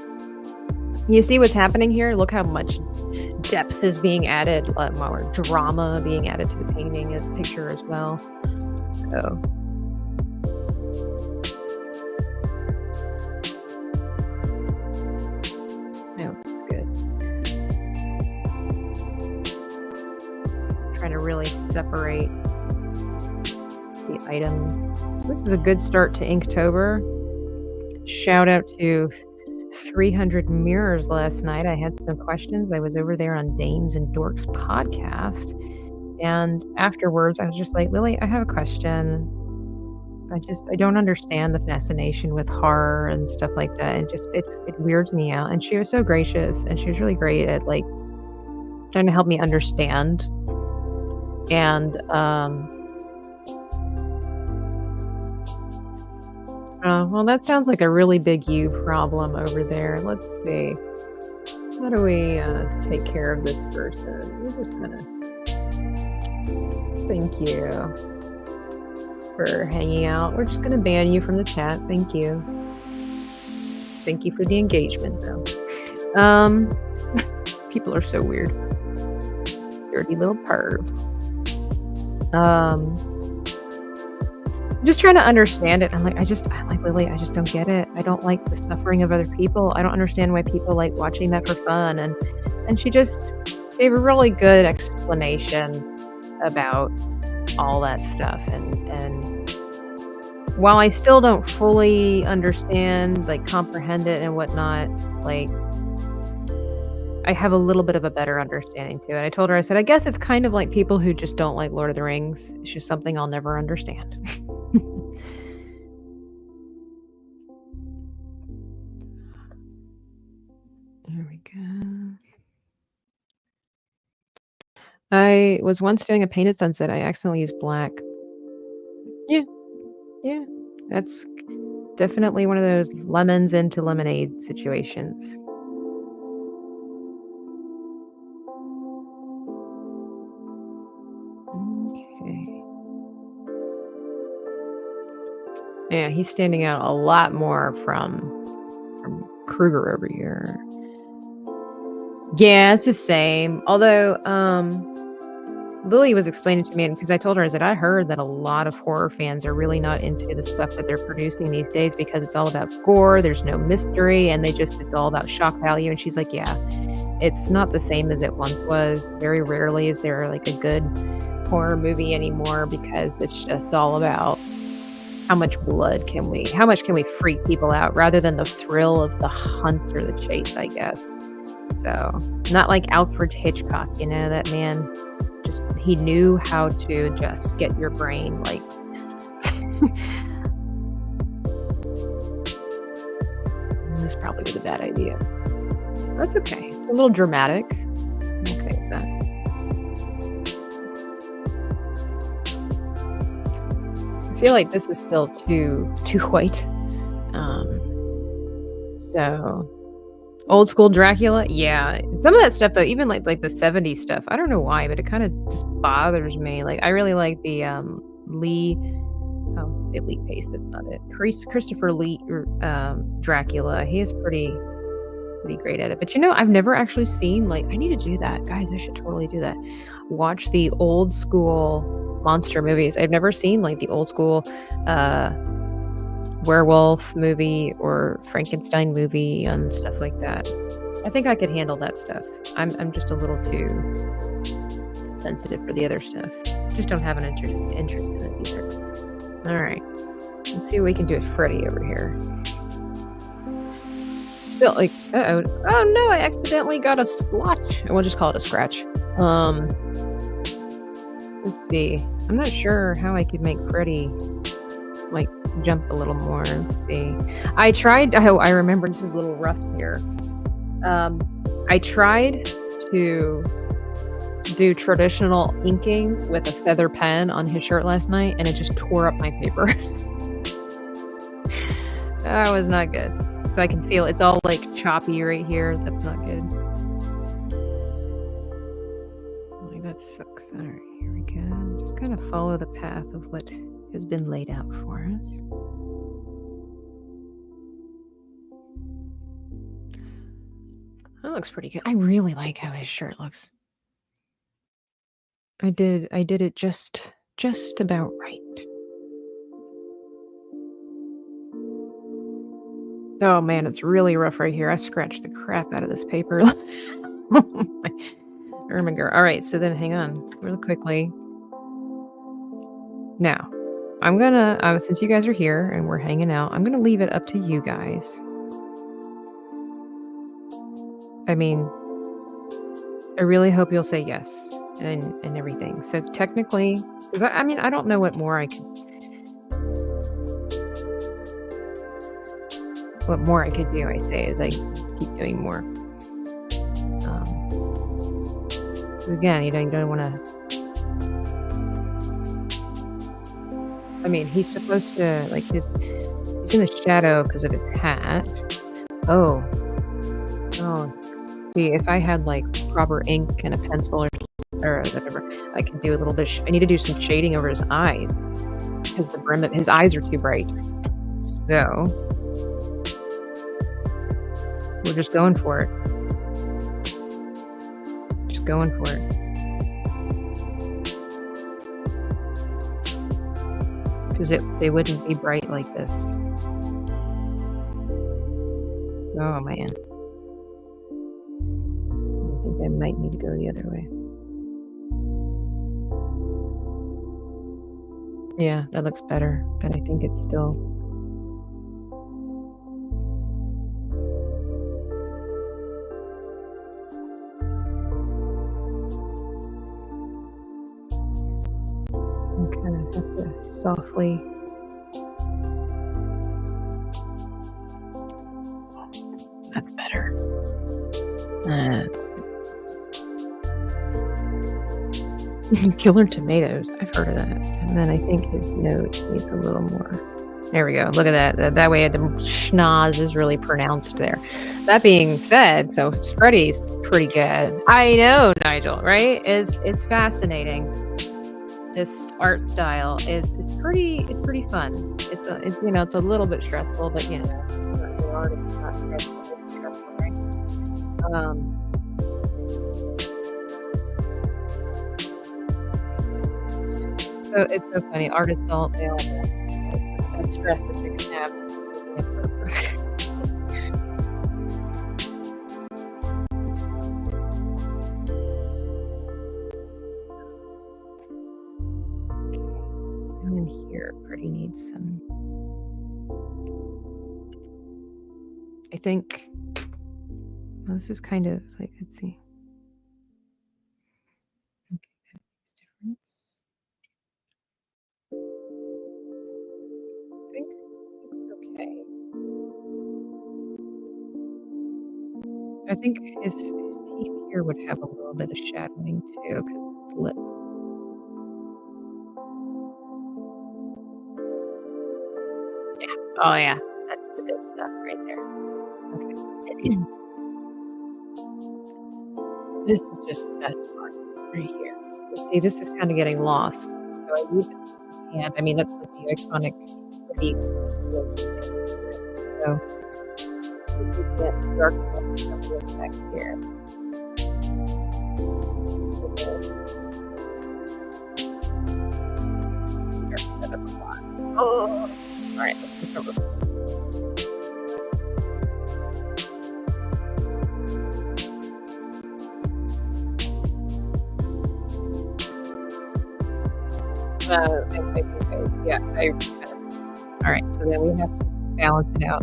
You see what's happening here? Look how much depth is being added, more drama being added to the painting and picture as well. So I hope it's good. Trying to really separate the items. This is a good start to Inktober. Shout out to 300 Mirrors last night. I had some questions. I was over there on Dames and Dorks podcast, and afterwards I was just like, Lily, I have a question. I don't understand the fascination with horror and stuff like that. It weirds me out. And she was so gracious, and she was really great at like trying to help me understand. And well, that sounds like a really big you problem over there. Let's see. How do we take care of this person? We're just gonna... Thank you for hanging out. We're just gonna ban you from the chat. Thank you. Thank you for the engagement, though. People are so weird. Dirty little pervs. Just trying to understand it. I'm like, Lily, I just don't get it. I don't like the suffering of other people. I don't understand why people like watching that for fun. And she just gave a really good explanation about all that stuff. And while I still don't fully understand, like comprehend it and whatnot, like I have a little bit of a better understanding to it. I told her, I said, I guess it's kind of like people who just don't like Lord of the Rings. It's just something I'll never understand. There we go. I was once doing a painted sunset. I accidentally used black. Yeah, yeah. That's definitely one of those lemons into lemonade situations. Okay. Yeah, he's standing out a lot more from Kruger over here. Yeah, it's the same. Although, Lily was explaining to me, because I told her, I said, I heard that a lot of horror fans are really not into the stuff that they're producing these days because it's all about gore, there's no mystery, and it's all about shock value. And she's like, yeah, it's not the same as it once was. Very rarely is there like a good horror movie anymore because it's just all about how much can we freak people out rather than the thrill of the hunt or the chase, I guess. So, not like Alfred Hitchcock, that man, he knew how to just get your brain, like, this probably was a bad idea. That's okay. A little dramatic. I'm okay with that. I feel like this is still too white. So old school Dracula, yeah. Some of that stuff though, even like the 70s stuff, I don't know why, but it kind of just bothers me. Like I really like the Lee Pace, that's not it. Christopher Lee Dracula. He is pretty great at it. But I've never actually seen, like, I need to do that. Guys, I should totally do that. Watch the old school monster movies. I've never seen like the old school werewolf movie or Frankenstein movie and stuff like that. I think I could handle that stuff. I'm just a little too sensitive for the other stuff. Just don't have an interest in it either. All right, let's see what we can do with Freddy over here. Still like, oh no, I accidentally got a splotch. We'll just call it a scratch. Let's see. I'm not sure how I could make Freddy like jump a little more. Let's see. I tried. Oh, I remember, this is a little rough here. I tried to do traditional inking with a feather pen on his shirt last night, and it just tore up my paper. That was not good. So I can feel it's all like choppy right here. That's not good. Like, that sucks. All right, here we go. Just kind of follow the path of what has been laid out for us. That looks pretty good. I really like how his shirt looks. I did it just about right. Oh man, it's really rough right here. I scratched the crap out of this paper. Oh my Erminger. All right, so then hang on real quickly. Now, I'm gonna, since you guys are here and we're hanging out, I'm gonna leave it up to you guys. I mean, I really hope you'll say yes and everything. So technically, because I don't know what more I could do. I say as I keep doing more. Again, you don't want to. I mean, he's supposed to, like, he's in the shadow because of his hat. Oh. See, if I had like proper ink and a pencil or whatever, I could do a little bit. I need to do some shading over his eyes because the brim of his eyes are too bright. So we're just going for it. Just going for it. Because they wouldn't be bright like this. Oh man. I think I might need to go the other way. Yeah, that looks better, but I think it's still... I kind of have to softly... That's better. That's... Killer tomatoes. I've heard of that. And then I think his nose needs a little more. There we go. Look at that. That way the schnoz is really pronounced there. That being said, so Freddy's pretty good. I know, Nigel, right? It's fascinating. This art style is pretty fun. It's you know, it's a little bit stressful, but you know, the art is not stressful. It's stressful, right? So it's so funny. Artists all they all have that stress that you can have. Down in here, Pretty needs some. I think. Well, this is kind of like, let's see. Okay, that makes difference. I think it's okay. I think his teeth here would have a little bit of shadowing too, because it's lip. Yeah. Oh yeah, that's the good stuff right there. Okay. This is just the best part right here. You see, this is kind of getting lost. So I use it and I mean that's like the iconic Pretty. So you get dark this back here. Oh, all right. Let's take over. Okay. Yeah. All right. So then we have to balance it out.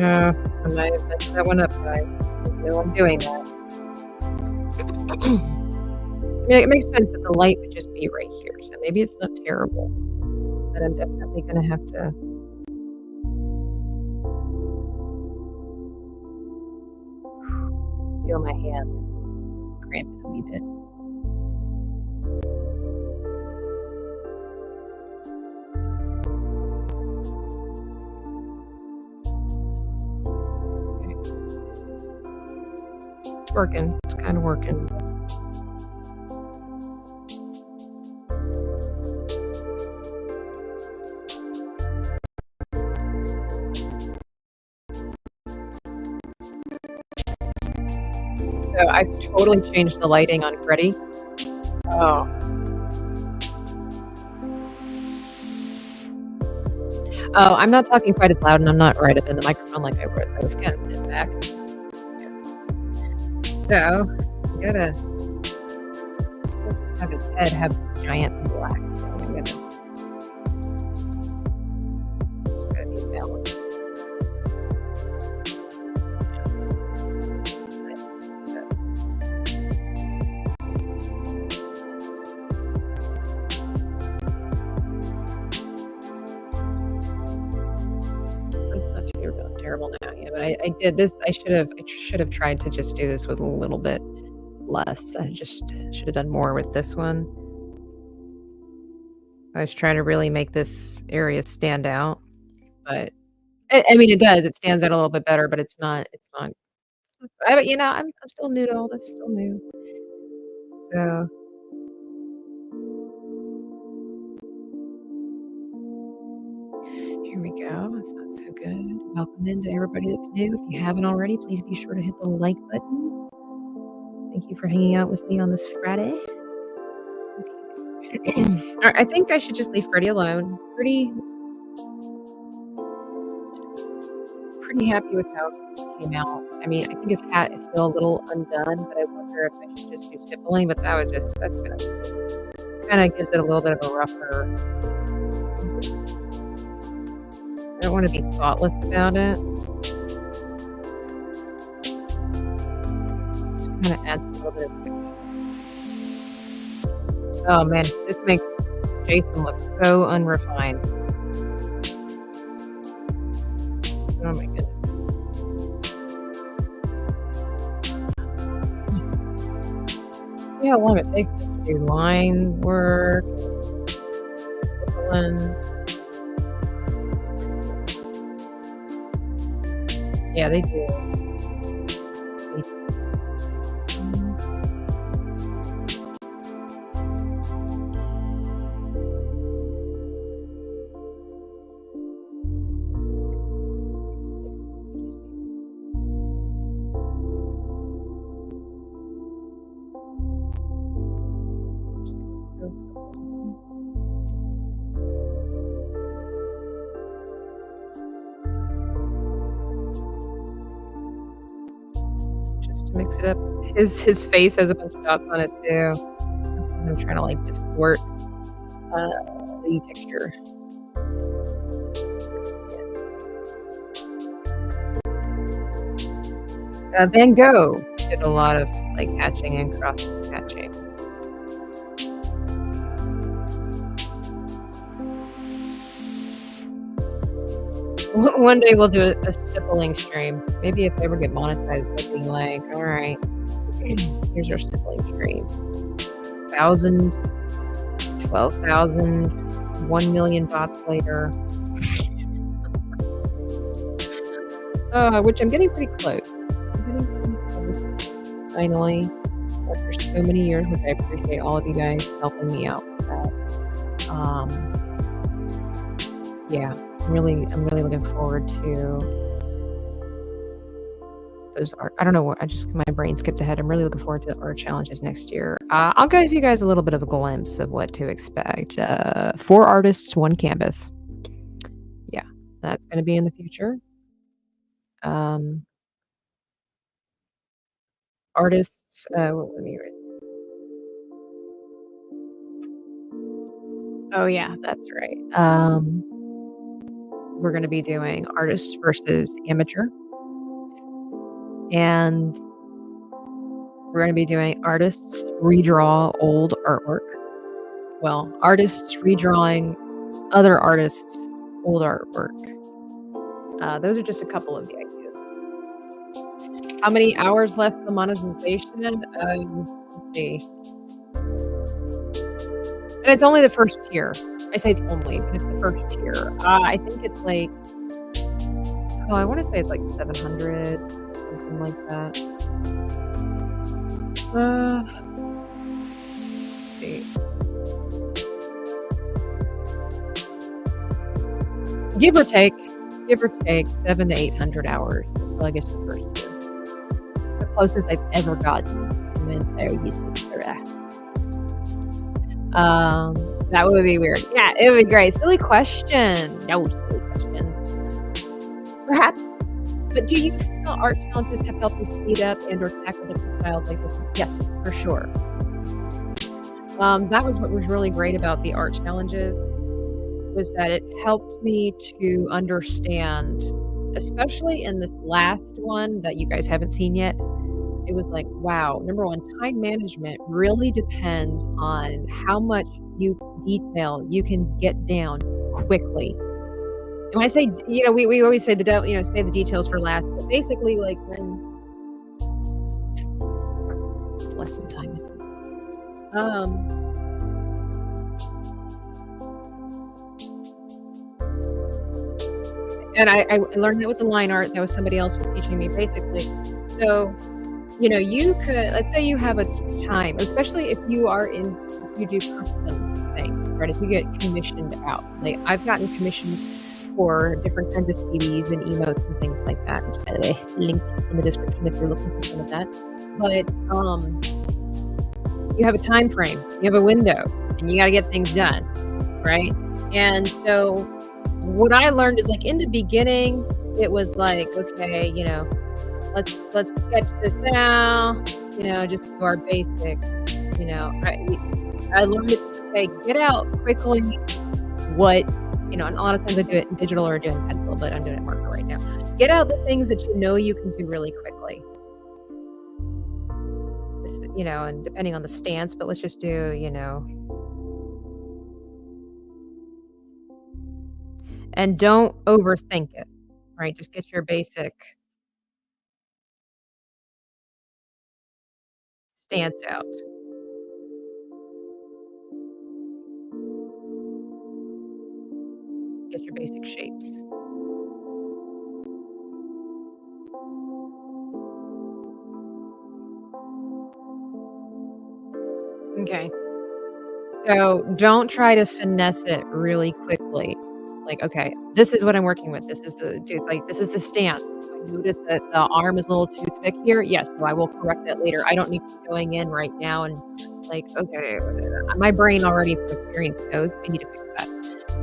I might have messed that one up, guys. I know I'm doing that. I mean, it makes sense that the light would just be right here, so maybe it's not terrible. But I'm definitely going to have to. Feel my hand cramping a wee bit. It's working. It's kind of working. So I've totally changed the lighting on Freddy. Oh. Oh, I'm not talking quite as loud and I'm not right up in the microphone like I was. I was kind of sitting back. So, you gotta have his head have giant black. So I'm gonna just gotta be balanced. It's not terrible now, yeah, but I did this. I should have tried to just do this with a little bit less. I just should have done more with this one. I was trying to really make this area stand out, but I mean, it does. It stands out a little bit better, but it's not. You know, I'm still new to all this. Still new. So. Here we go. That's not so good. Welcome in to everybody that's new. If you haven't already, please be sure to hit the like button. Thank you for hanging out with me on this Friday. Okay. All right, I think I should just leave Freddy alone. Pretty happy with how it came out. I mean, I think his hat is still a little undone, but I wonder if I should just do stippling. But that's gonna kind of gives it a little bit of a rougher. I don't want to be thoughtless about it. Just kind of adds a little bit of. Oh man, this makes Jason look so unrefined. Oh my goodness. See how long it takes us to do line work. Yeah, they do. Just to mix it up. His face has a bunch of dots on it too. That's because I'm trying to like distort the texture. Van Gogh did a lot of like hatching and cross hatching. One day we'll do a stippling stream. Maybe if I ever get monetized, we'll be like, all right, here's our stippling stream. 1,000, 12,000, 1 million bots later. Which I'm getting pretty close. Finally, after so many years, which I appreciate all of you guys helping me out with that. Yeah, I'm really looking forward to those art. I don't know what my brain skipped ahead. I'm really looking forward to the art challenges next year. I'll give you guys a little bit of a glimpse of what to expect. 4 artists, 1 canvas. Yeah, that's going to be in the future. Artists, let me read. Oh yeah, that's right. We're going to be doing artist versus amateur, and we're going to be doing artists redraw old artwork. Well, artists redrawing other artists' old artwork. Those are just a couple of the ideas. How many hours left for monetization? Let's see. And it's only the first tier. I say it's only, but it's the first tier. I think it's like, I want to say it's like 700, something like that. Let's see. Give or take 700 to 800 hours. Well, I guess the first tier. The closest I've ever gotten in my entire YouTube career. That would be weird. Yeah, it would be great. Silly question. No, silly question. Perhaps. But do you feel art challenges have helped you speed up and or tackle different styles like this? Yes, for sure. That was what was really great about the art challenges, was that it helped me to understand, especially in this last one that you guys haven't seen yet. It was like, wow, number one, time management really depends on how much detail you can get down quickly. And when I say, we always say save the details for last, but basically like when it's less than time. And I learned it with the line art. That was somebody else was teaching me basically. So, you could, let's say you have a time, especially if you do custom things, right? If you get commissioned out, like I've gotten commissioned for different kinds of TVs and emotes and things like that, which by the way, link in the description if you're looking for some of that. But you have a time frame, you have a window, and you got to get things done, right? And so what I learned is like in the beginning, it was like, okay, let's sketch this out, just do our basic, I learned okay, get out quickly what, and a lot of times I do it in digital or doing pencil, but I'm doing it marker right now. Get out the things that you can do really quickly. And depending on the stance, but let's just do, and don't overthink it, right? Just get your basic stance out. Get your basic shapes. Okay. So don't try to finesse it really quickly. Like, okay, this is what I'm working with. This is this is the stance. I notice that the arm is a little too thick here. Yes, so I will correct that later. I don't need to be going in right now and like, okay, my brain already from experience knows I need to fix that.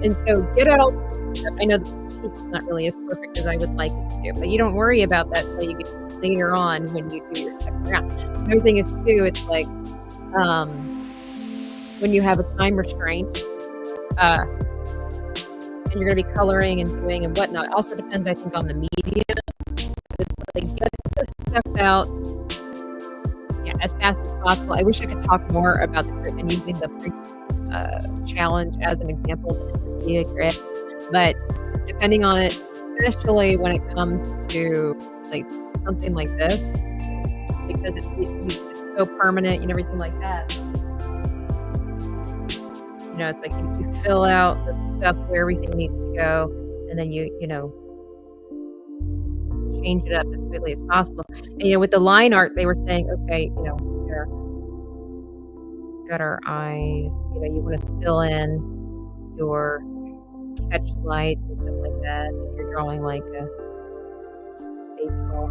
And so get it all. I know the is not really as perfect as I would like it to do, but you don't worry about that until you get later on when you do your second round. The other thing is too, it's like, when you have a time restraint, and you're going to be coloring and doing and whatnot. It also depends, I think, on the medium. It's like, get the stuff out, as fast as possible. I wish I could talk more about the grid and using the challenge as an example to be a grid, but depending on it, especially when it comes to like something like this, because it's so permanent and everything like that. It's like you fill out the stuff where everything needs to go, and then you change it up as quickly as possible. And with the line art, they were saying, okay, got our eyes. You want to fill in your catch lights and stuff like that. If you're drawing like a baseball,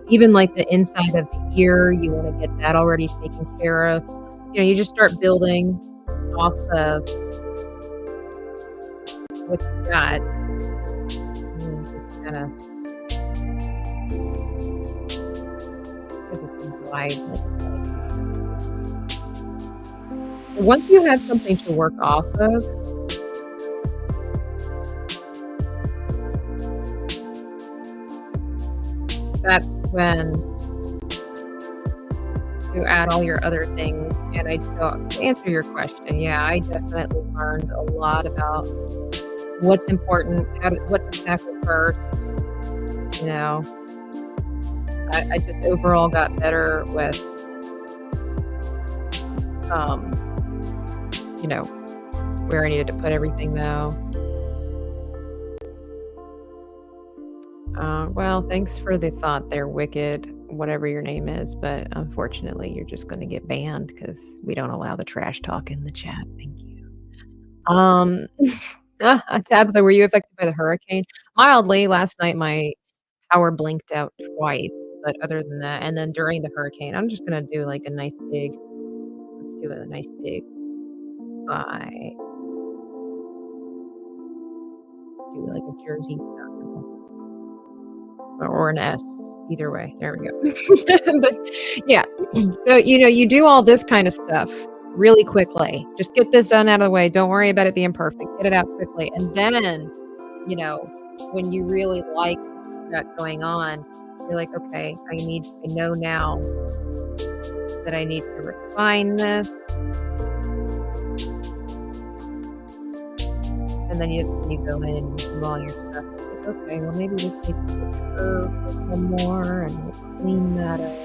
even like the inside of the ear, you want to get that already taken care of. You just start building off of what you got. And just kind of some wide. So once you have something to work off of, that's when you add all your other things. And to answer your question, I definitely learned a lot about what's important, what to tackle first. I just overall got better with, where I needed to put everything though. Well, thanks for the thought there, Wicked, whatever your name is, but unfortunately, you're just going to get banned because we don't allow the trash talk in the chat. Thank you. Tabitha, were you affected by the hurricane? Mildly. Last night, my power blinked out twice, but other than that, and then during the hurricane, I'm just going to do like a nice big, let's do a nice big bye. Do like a Jersey style. Or an S, either way. There we go. But yeah, so you do all this kind of stuff really quickly. Just get this done out of the way. Don't worry about it being perfect. Get it out quickly, and then when you really like what you got going on, you're like, okay, I know now that I need to refine this, and then you go in and you do all your stuff. Okay, well maybe this needs to be curved a little more, and we'll clean that up.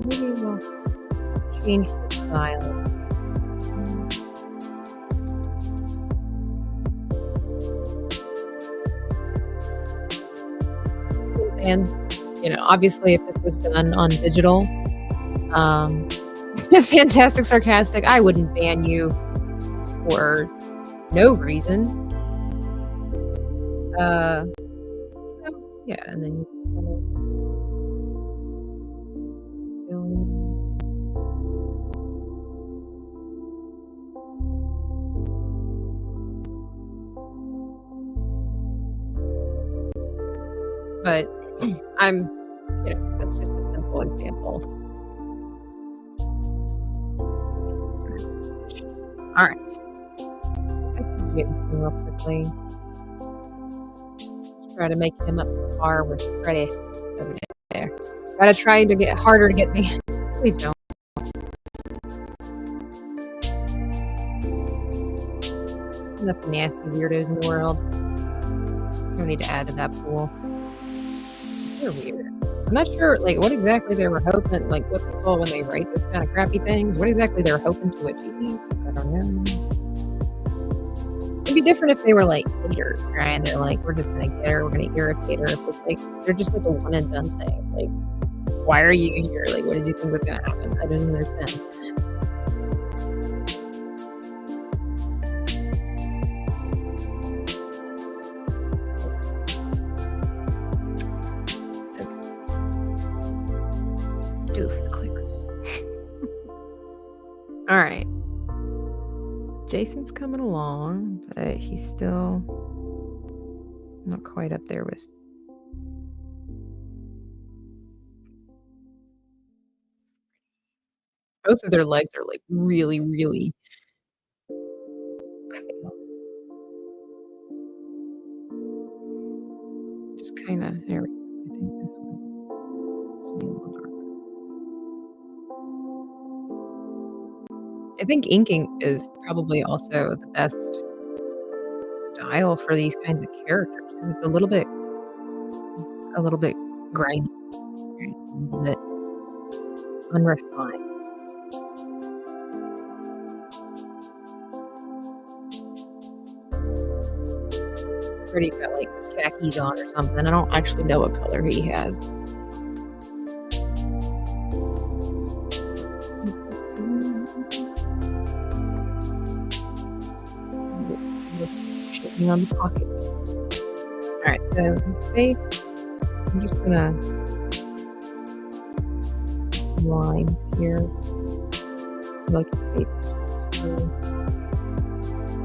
Maybe we'll change the style. And obviously, if this was done on digital. Fantastic sarcastic. I wouldn't ban you for no reason. And then you but I'm, that's just a simple example. All right. I can do it real quickly. Try to make him up to par with Freddy over there. Gotta try to get harder to get me. Please don't. Enough nasty weirdos in the world. Don't need to add to that pool. They're weird. I'm not sure, like, what exactly they were hoping, like, what people, when they write those kind of crappy things, what exactly they're hoping to achieve. I don't know. It'd be different if they were, like, haters, right? They're like, we're just gonna get her, we're gonna irritate her. If it's like, they're just like a one and done thing. Like, why are you here? Like, what did you think was gonna happen? I didn't understand. All right. Jason's coming along, but he's still not quite up there with. Both of their legs are like really, really pale. Just kind of, there we go. I think this one. This will be a little darker. I think inking is probably also the best style for these kinds of characters because it's a little bit grimy, a little bit unrefined. Pretty got like khakis on or something. I don't actually know what color he has. On the pocket. Alright, so his face, I'm just gonna lines here. Like his face is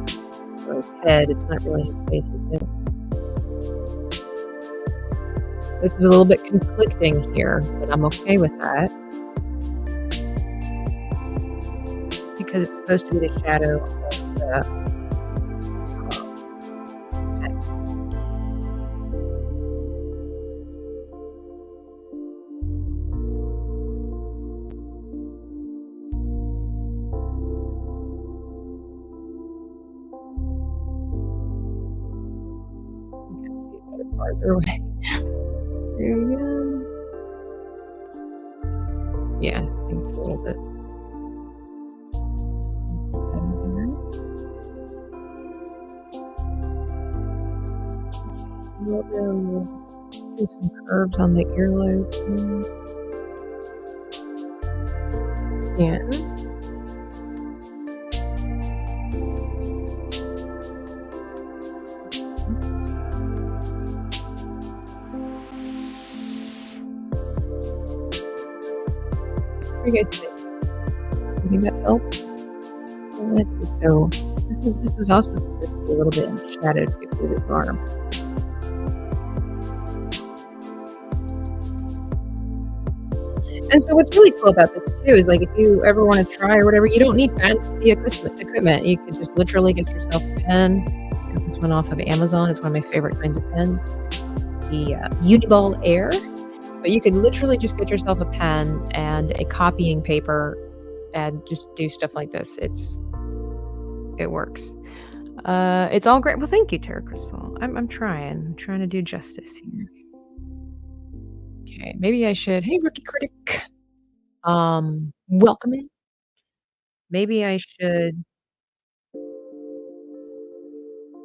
just so his head, it's not really his face, is it? This is a little bit conflicting here, but I'm okay with that. Because it's supposed to be the shadow of the farther away. There you go. Yeah, I think it's a little bit better there. We'll do some curves on the earlobe. Yeah. What do you guys think? You think that helped? So this is also supposed to be a little bit in shadow too with his arm. And so what's really cool about this too is like if you ever want to try or whatever, you don't need fancy equipment. You could just literally get yourself a pen. I got this one off of Amazon. It's one of my favorite kinds of pens. The Uniball Air. But you could literally just get yourself a pen and a copying paper and just do stuff like this. It works. It's all great. Well, thank you, Terra Crystal. I'm trying to do justice here. Okay, maybe I should. Hey, Rookie Critic. Welcome in. Maybe I should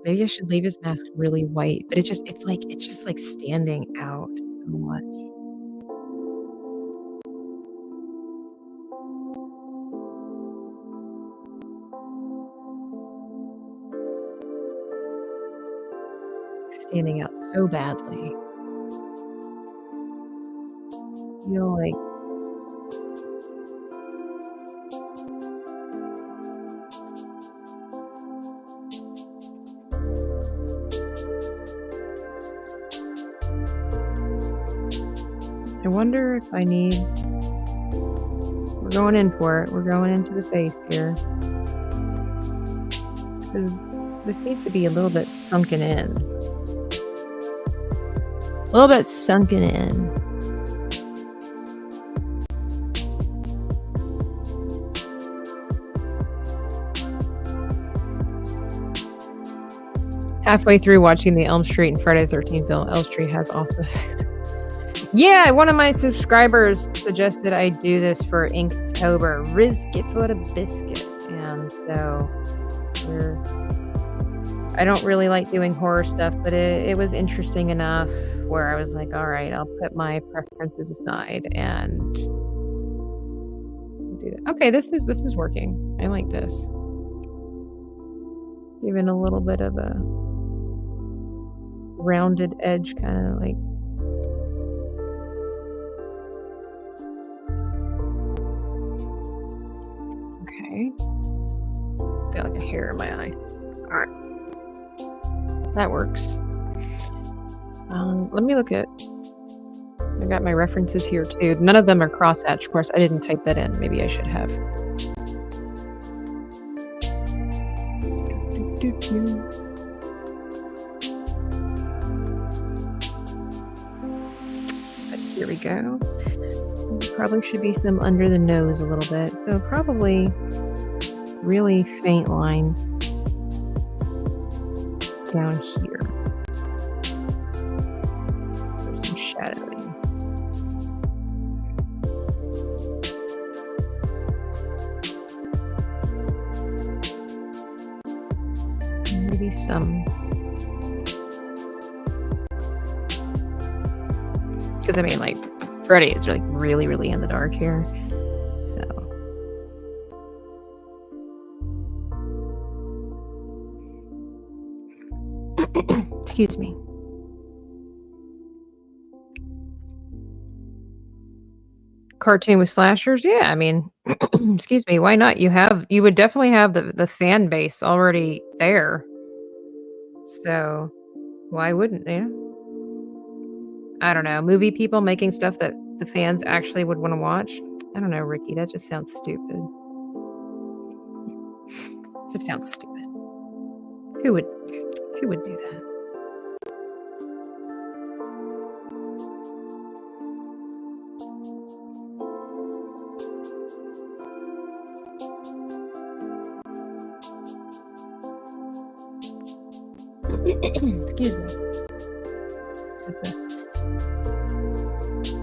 leave his mask really white, but it's just like standing out so much. Standing out so badly. I feel like I wonder if I need. We're going in for it. We're going into the face here. Because this needs to be a little bit sunken in. little bit sunken in. Halfway through watching the Elm Street and Friday the 13th film, Elm Street has awesome effects. Yeah, one of my subscribers suggested I do this for Inktober, risk it for the biscuit. And so I don't really like doing horror stuff, but it was interesting enough where I was like, all right, I'll put my preferences aside and do that. Okay, this is working. I like this. Even a little bit of a rounded edge, kind of like. Okay. Got like a hair in my eye. All right. That works. Let me look at. I got my references here too. None of them are crosshatch. Of course, I didn't type that in. Maybe I should have. But here we go. Probably should be some under the nose a little bit. So probably really faint lines down here. There's some shadowing. Maybe some. Because I mean, like, Freddy is like really in the dark here. So. Excuse me. Cartoon with slashers? Yeah, I mean, excuse me, why not? You would definitely have the fan base already there. So, why wouldn't you? I don't know. Movie people making stuff that the fans actually would want to watch. I don't know, Ricky. That just sounds stupid. Just sounds stupid. Who would do that? Excuse me.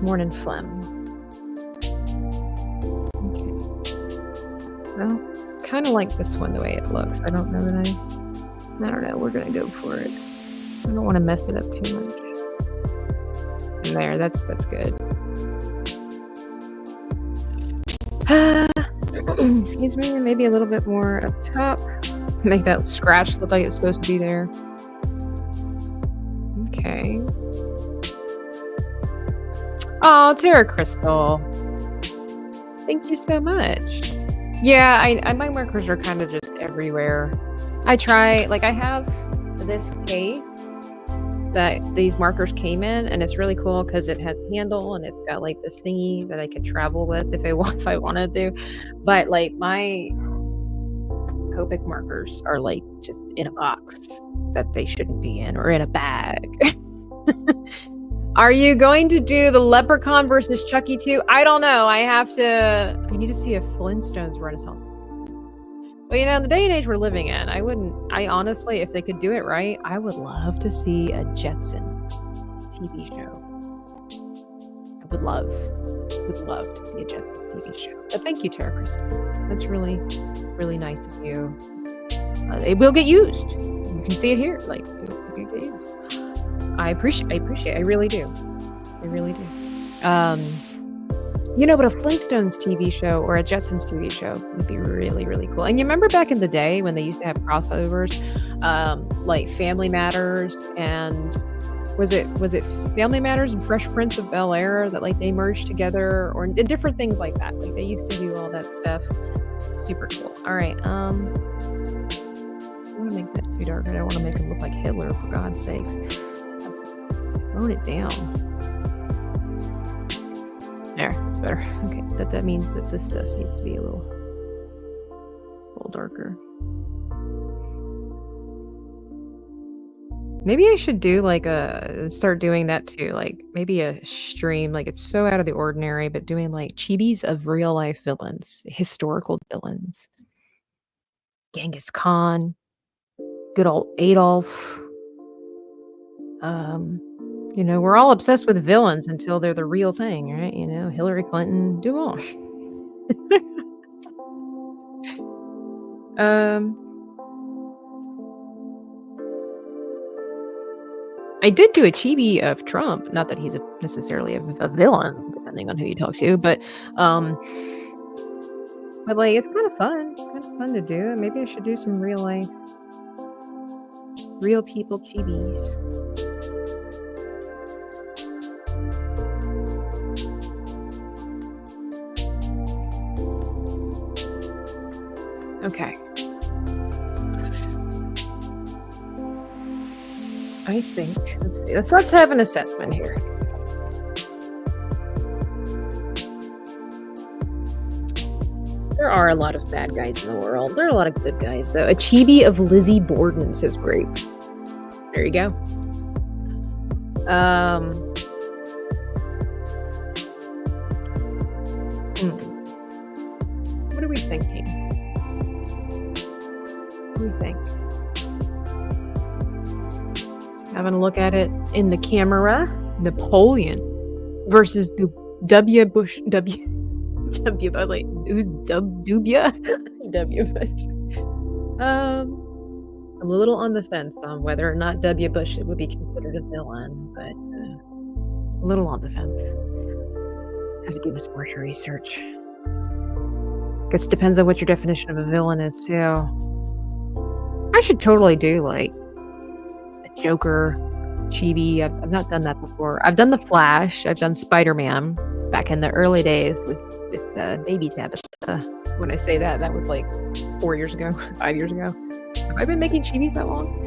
Morning phlegm. Okay. Well, kind of like this one the way it looks. I don't know that I don't know. We're gonna go for it. I don't want to mess it up too much. And there, that's good. Excuse me. Maybe a little bit more up top. Make that scratch look like it's supposed to be there. Okay. Oh, Terra Crystal. Thank you so much. Yeah, my markers are kind of just everywhere. I try, like, I have this case that these markers came in, and it's really cool because it has a handle and it's got like this thingy that I could travel with if I wanted to. But like my Copic markers are like just in a box that they shouldn't be in, or in a bag. Are you going to do the Leprechaun versus Chucky 2? I don't know. I need to see a Flintstones Renaissance. But in the day and age we're living in, I honestly, if they could do it right, I would love to see a Jetsons TV show. I would love to see a Jetsons TV show. But thank you, Terra Crystal. That's really, really nice of you. It will get used. You can see it here. Like, it'll get used. I appreciate it. I really do. But a Flintstones TV show or a Jetsons TV show would be really, really cool. And you remember back in the day when they used to have crossovers, like Family Matters and was it Family Matters and Fresh Prince of Bel-Air that like they merged together, or different things like that. Like they used to do all that stuff. Super cool. All right. I don't want to make that too dark. I don't want to make him look like Hitler, for God's sakes. Tone it down. There, it's better. Okay, that means that this stuff needs to be a little darker. Maybe I should do like start doing that too. Like maybe a stream, like it's so out of the ordinary, but doing like chibis of real life villains, historical villains. Genghis Khan, good old Adolf. We're all obsessed with villains until they're the real thing, right? Hillary Clinton, do all. I did do a chibi of Trump. Not that he's necessarily a villain, depending on who you talk to, but like it's kind of fun. It's kind of fun to do. Maybe I should do some real life, real people chibis. Okay. I think, let's see, let's have an assessment here. There are a lot of bad guys in the world. There are a lot of good guys, though. A chibi of Lizzie Borden says grape. There you go. What are we thinking? What do we think? Having a look at it in the camera. Napoleon versus the W. Bush. W. I was like, who's Dubia? W. Bush. I'm a little on the fence on whether or not W. Bush would be considered a villain, but a little on the fence. I have to do much more research. Guess it depends on what your definition of a villain is, too. I should totally do, like, a Joker, Chibi. I've not done that before. I've done The Flash. I've done Spider-Man back in the early days with baby Tabitha. When I say that, that was like 4 years ago, 5 years ago. Have I been making chibis that long?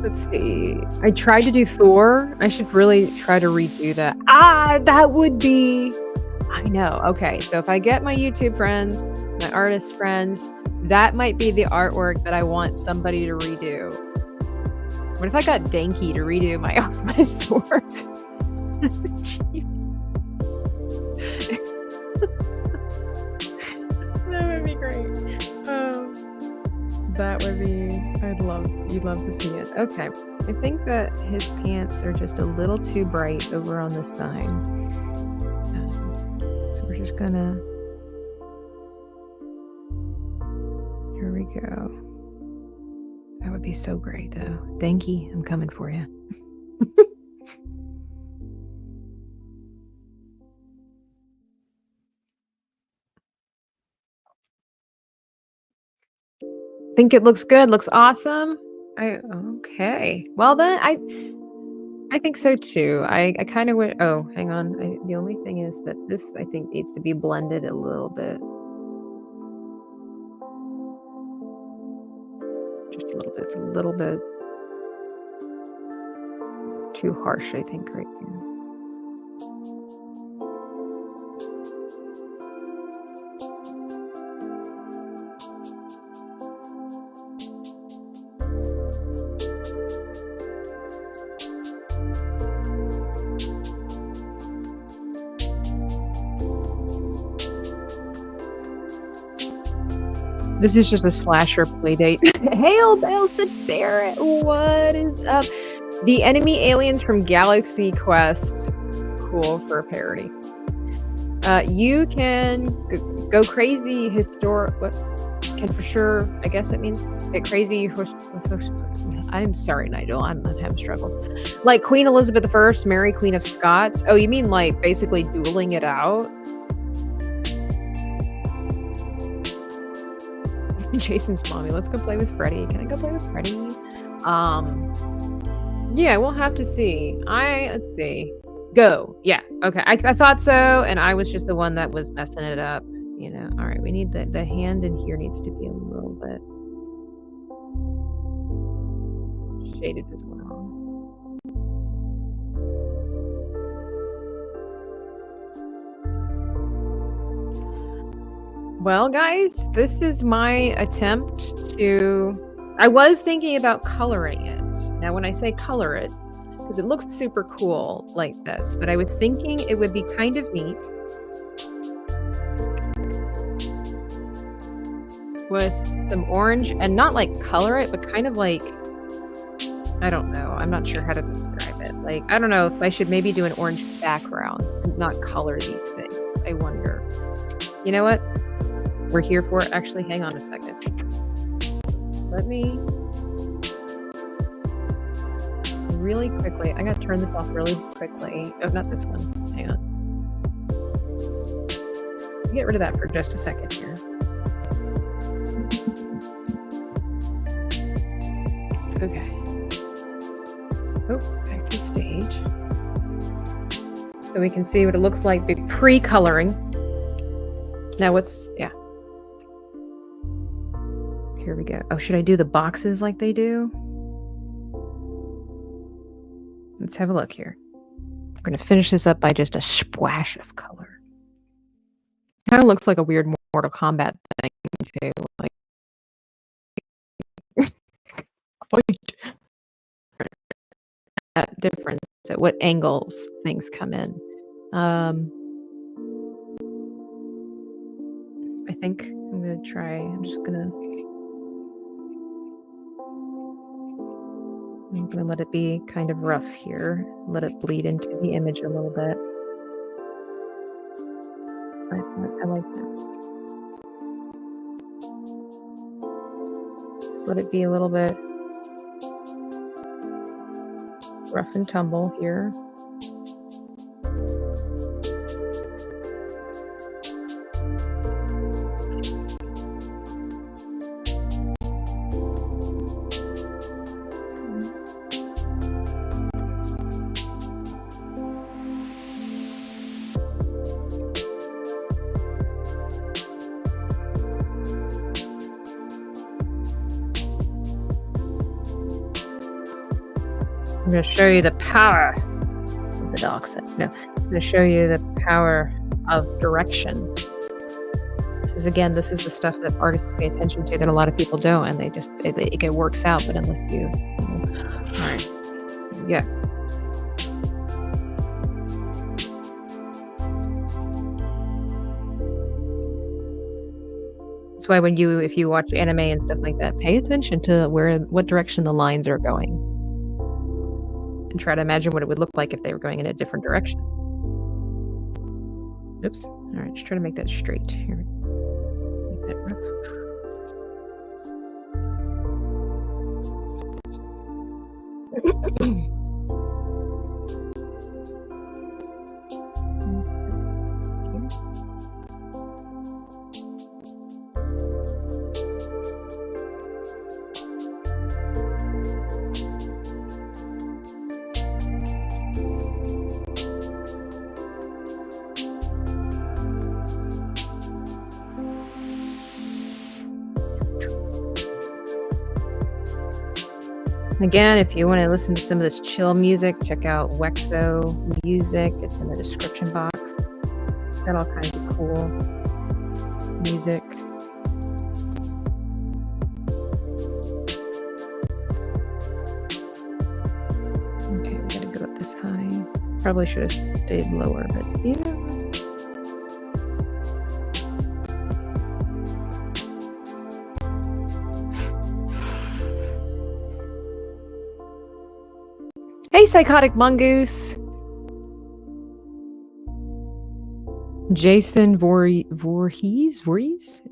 Let's see. I tried to do Thor. I should really try to redo that. That would be... I know. Okay, so if I get my YouTube friends, my artist friends, that might be the artwork that I want somebody to redo. What if I got Danky to redo my Thor? That would be great. That would be... You'd love to see it. Okay. I think that his pants are just a little too bright over on this side. So we're just gonna... Here we go. That would be so great, though. Danky, I'm coming for you. Think it looks good. Looks awesome. Okay. Well then, I think so too. I kind of went. Oh, hang on. The only thing is that this I think needs to be blended a little bit. Just a little bit. It's a little bit too harsh, I think, right here. This is just a slasher playdate. Hail, Belsid Barrett. What is up? The enemy aliens from Galaxy Quest. Cool for a parody. You can go crazy what can for sure, I guess it means get crazy. I'm sorry, Nigel. I'm having struggles. Like Queen Elizabeth I, Mary Queen of Scots. Oh, you mean like basically dueling it out? Jason's mommy. Let's go play with Freddy. Can I go play with Freddy? Yeah, we'll have to see. Let's see. Go. Yeah. Okay. I thought so, and I was just the one that was messing it up. All right. We need the hand in here needs to be a little bit shaded as well. Well, guys, this is my attempt to I was thinking about coloring it. Now, when I say color it, because it looks super cool like this, but I was thinking it would be kind of neat with some orange, and not like color it, but kind of like, I don't know. I'm not sure how to describe it. Like, I don't know if I should maybe do an orange background and not color these things. I wonder. You know what? We're here for it. Actually, hang on a second. Let me really quickly, I gotta turn this off really quickly. Oh, not this one. Hang on. Get rid of that for just a second here. Okay. Oh, back to stage. So we can see what it looks like the pre-coloring. Now yeah. Here we go. Oh, should I do the boxes like they do? Let's have a look here. I'm going to finish this up by just a splash of color. Kind of looks like a weird Mortal Kombat thing too. Like, quite difference at what angles things come in. I think I'm going to try. I'm going to let it be kind of rough here. Let it bleed into the image a little bit. I like that. Just let it be a little bit rough and tumble here. I'm going to show you the power of the dark side. No, I'm going to show you the power of direction. This is the stuff that artists pay attention to that a lot of people don't, and it works out, but unless you all right. Yeah. That's why if you watch anime and stuff like that, pay attention to what direction the lines are going. And try to imagine what it would look like if they were going in a different direction. Oops. All right, just try to make that straight here. Make that rough. Again, if you want to listen to some of this chill music, check out Wexo Music. It's in the description box. It's got all kinds of cool music. Okay, we gotta go up this high. Probably should have stayed lower, but yeah. Hey, Psychotic Mongoose. Jason Voorhees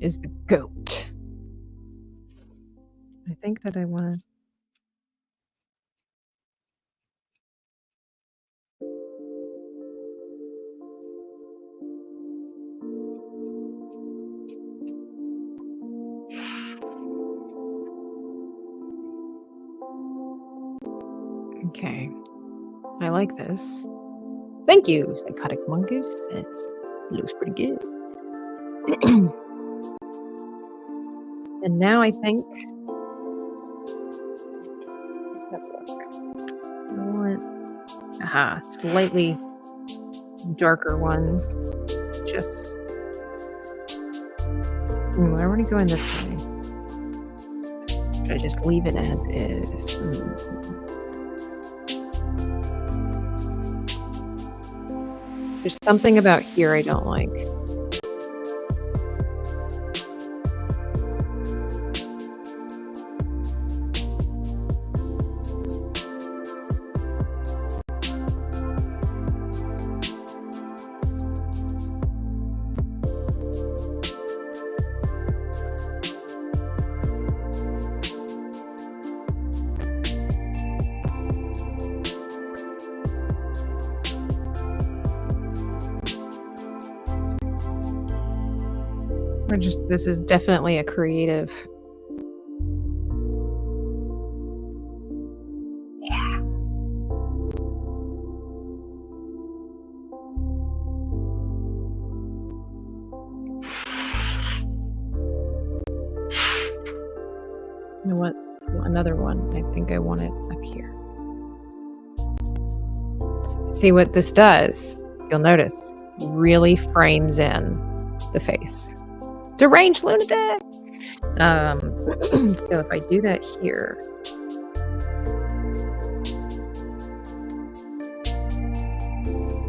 is the GOAT. I think that I want to... Okay. I like this. Thank you, Psychotic Mongoose. It looks pretty good. And now I think I want slightly darker one. Just I want to go in this way. Should I just leave it as is? There's something about here I don't like. This is definitely a creative. Yeah. You know what? Another one. I think I want it up here. See what this does? You'll notice really frames in the face. Deranged lunatic. So if I do that here,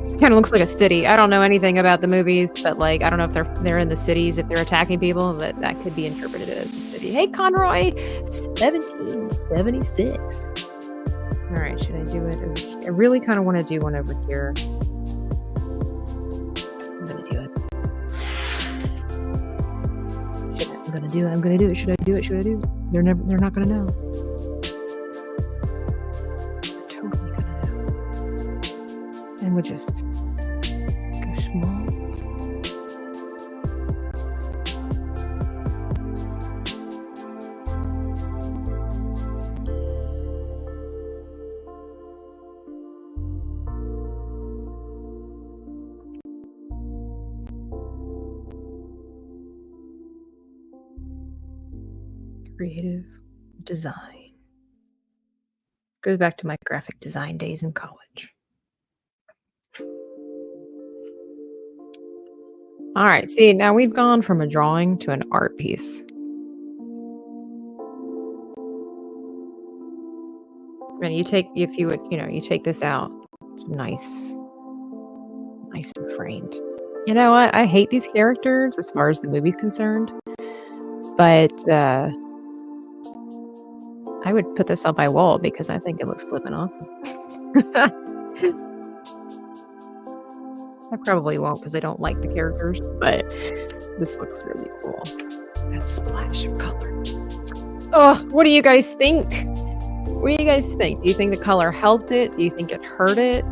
it kind of looks like a city. I don't know anything about the movies, but like I don't know if they're in the cities, if they're attacking people, but that could be interpreted as a city. Hey, Conroy, 1776. All right, should I do it over here? I really kind of want to do one over here. I'm gonna do it. Should I do it? They're not gonna know. They're totally gonna know. And we'll just go small. Creative design. Goes back to my graphic design days in college. All right, see, now we've gone from a drawing to an art piece. And you take this out, it's nice and framed. You know what? I hate these characters as far as the movie's concerned, but I would put this on my wall because I think it looks flippin' awesome. I probably won't because I don't like the characters, but this looks really cool. That splash of color. Oh, what do you guys think? What do you guys think? Do you think the color helped it? Do you think it hurt it?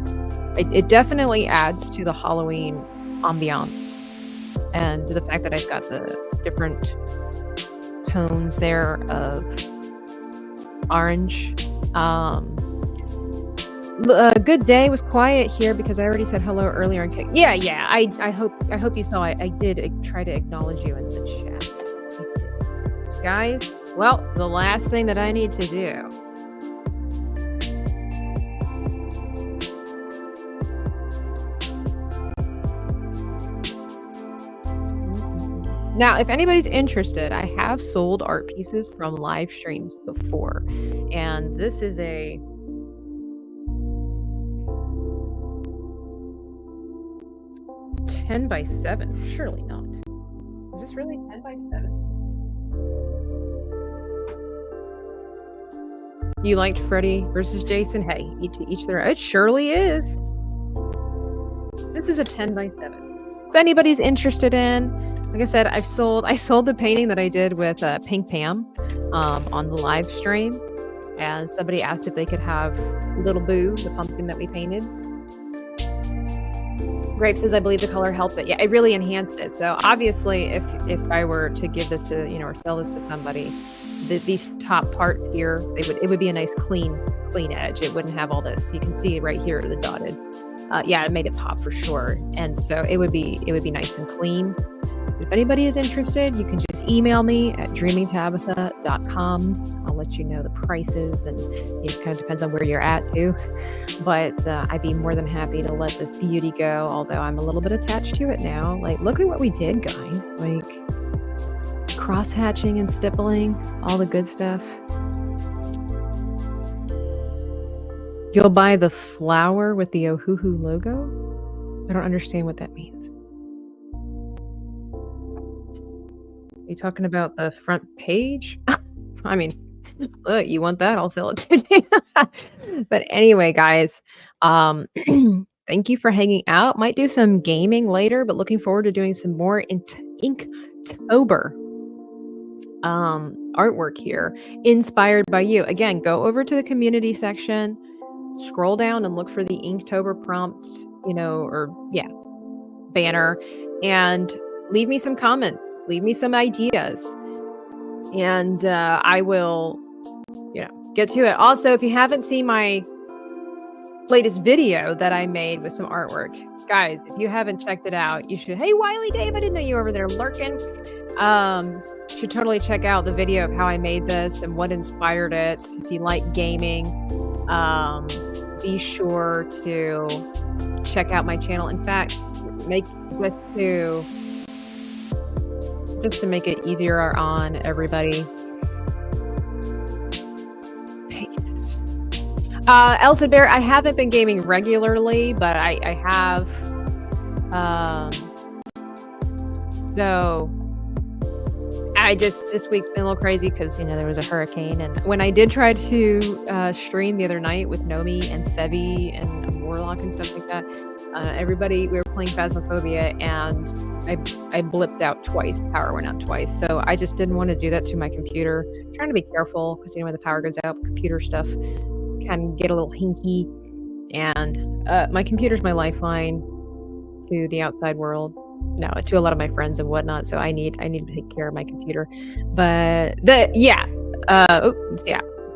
It definitely adds to the Halloween ambiance. And the fact that I've got the different tones there of orange. A good day was quiet here because I already said hello earlier in kick. Yeah. I hope you saw it. I did try to acknowledge you in the chat. Guys, well, the last thing that I need to do. Now, if anybody's interested, I have sold art pieces from live streams before, and this is a 10 by 7. Surely not. Is this really 10 by 7? You liked Freddy versus Jason? Hey, each their own. It surely is. This is a 10 by 7. If anybody's interested in, like I said, I sold the painting that I did with Pink Pam on the live stream, and somebody asked if they could have Little Boo, the pumpkin that we painted. Grape says, I believe the color helped it. Yeah, it really enhanced it. So obviously, if I were to give this to, or sell this to somebody, these top parts here, it would be a nice clean edge. It wouldn't have all this. You can see right here the dotted. Yeah, it made it pop for sure. And so it would be nice and clean. If anybody is interested, you can just email me at dreamingtabitha.com. I'll let you know the prices, and it kind of depends on where you're at too. But I'd be more than happy to let this beauty go, although I'm a little bit attached to it now. Like, look at what we did, guys. Like, cross-hatching and stippling, all the good stuff. You'll buy the flower with the Ohuhu logo? I don't understand what that means. Are you talking about the front page? I mean, look, you want that? I'll sell it to you. But anyway, guys, thank you for hanging out. Might do some gaming later, but looking forward to doing some more Inktober artwork here, inspired by you. Again, go over to the community section, scroll down and look for the Inktober prompt, banner, and leave me some comments, leave me some ideas, and I will, get to it. Also, if you haven't seen my latest video that I made with some artwork, guys, if you haven't checked it out, you should. Hey, Wiley Dave, I didn't know you were over there lurking. Should totally check out the video of how I made this and what inspired it. If you like gaming, be sure to check out my channel. In fact, just to make it easier on everybody. Paste. Elsa Bear, I haven't been gaming regularly, but I have. So this week's been a little crazy because, there was a hurricane. And when I did try to stream the other night with Nomi and Sevi and Warlock and stuff like that, we were playing Phasmophobia, and I blipped out twice. The power went out twice. So I just didn't want to do that to my computer. I'm trying to be careful because, when the power goes out, computer stuff can get a little hinky. And my computer's my lifeline to the outside world. No, to a lot of my friends and whatnot. So I need to take care of my computer. But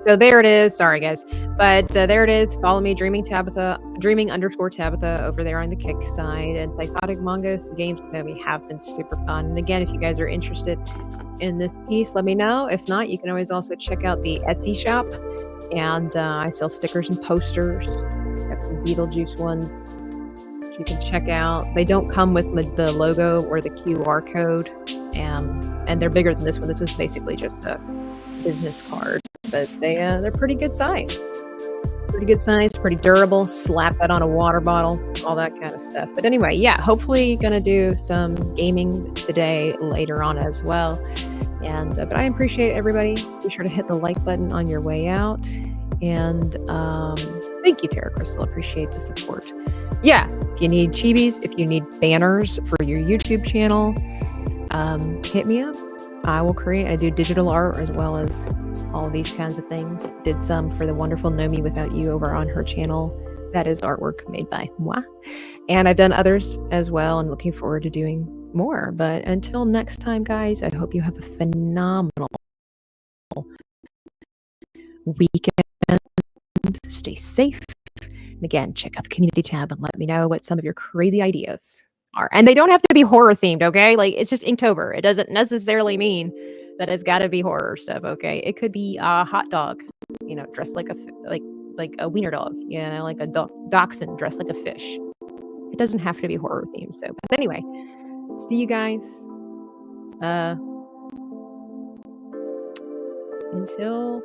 so there it is. Sorry, guys. But there it is. Follow me, dreaming_Tabitha over there on the Kick side. And Psychotic Mongos, the games that we have been super fun. And again, if you guys are interested in this piece, let me know. If not, you can always also check out the Etsy shop. And I sell stickers and posters. Got some Beetlejuice ones you can check out. They don't come with the logo or the QR code. And they're bigger than this one. This was basically just a business card. But they're pretty good size. Pretty durable. Slap that on a water bottle, all that kind of stuff. But anyway, hopefully gonna do some gaming today later on as well. And but I appreciate everybody. Be sure to hit the like button on your way out. And thank you, Tara Crystal. Appreciate the support. If you need chibis, if you need banners for your YouTube channel, hit me up. I will create. I do digital art as well as all these kinds of things. Did some for the wonderful Nomi Without You over on her channel. That is artwork made by moi. And I've done others as well, and looking forward to doing more. But until next time, guys, I hope you have a phenomenal weekend. Stay safe. And again, check out the community tab and let me know what some of your crazy ideas are. And they don't have to be horror themed, okay? Like, it's just Inktober. It doesn't necessarily mean that it's got to be horror stuff, okay? It could be a hot dog, dressed like a wiener dog, like a dachshund dressed like a fish. It doesn't have to be horror themed. So, but anyway, see you guys. Until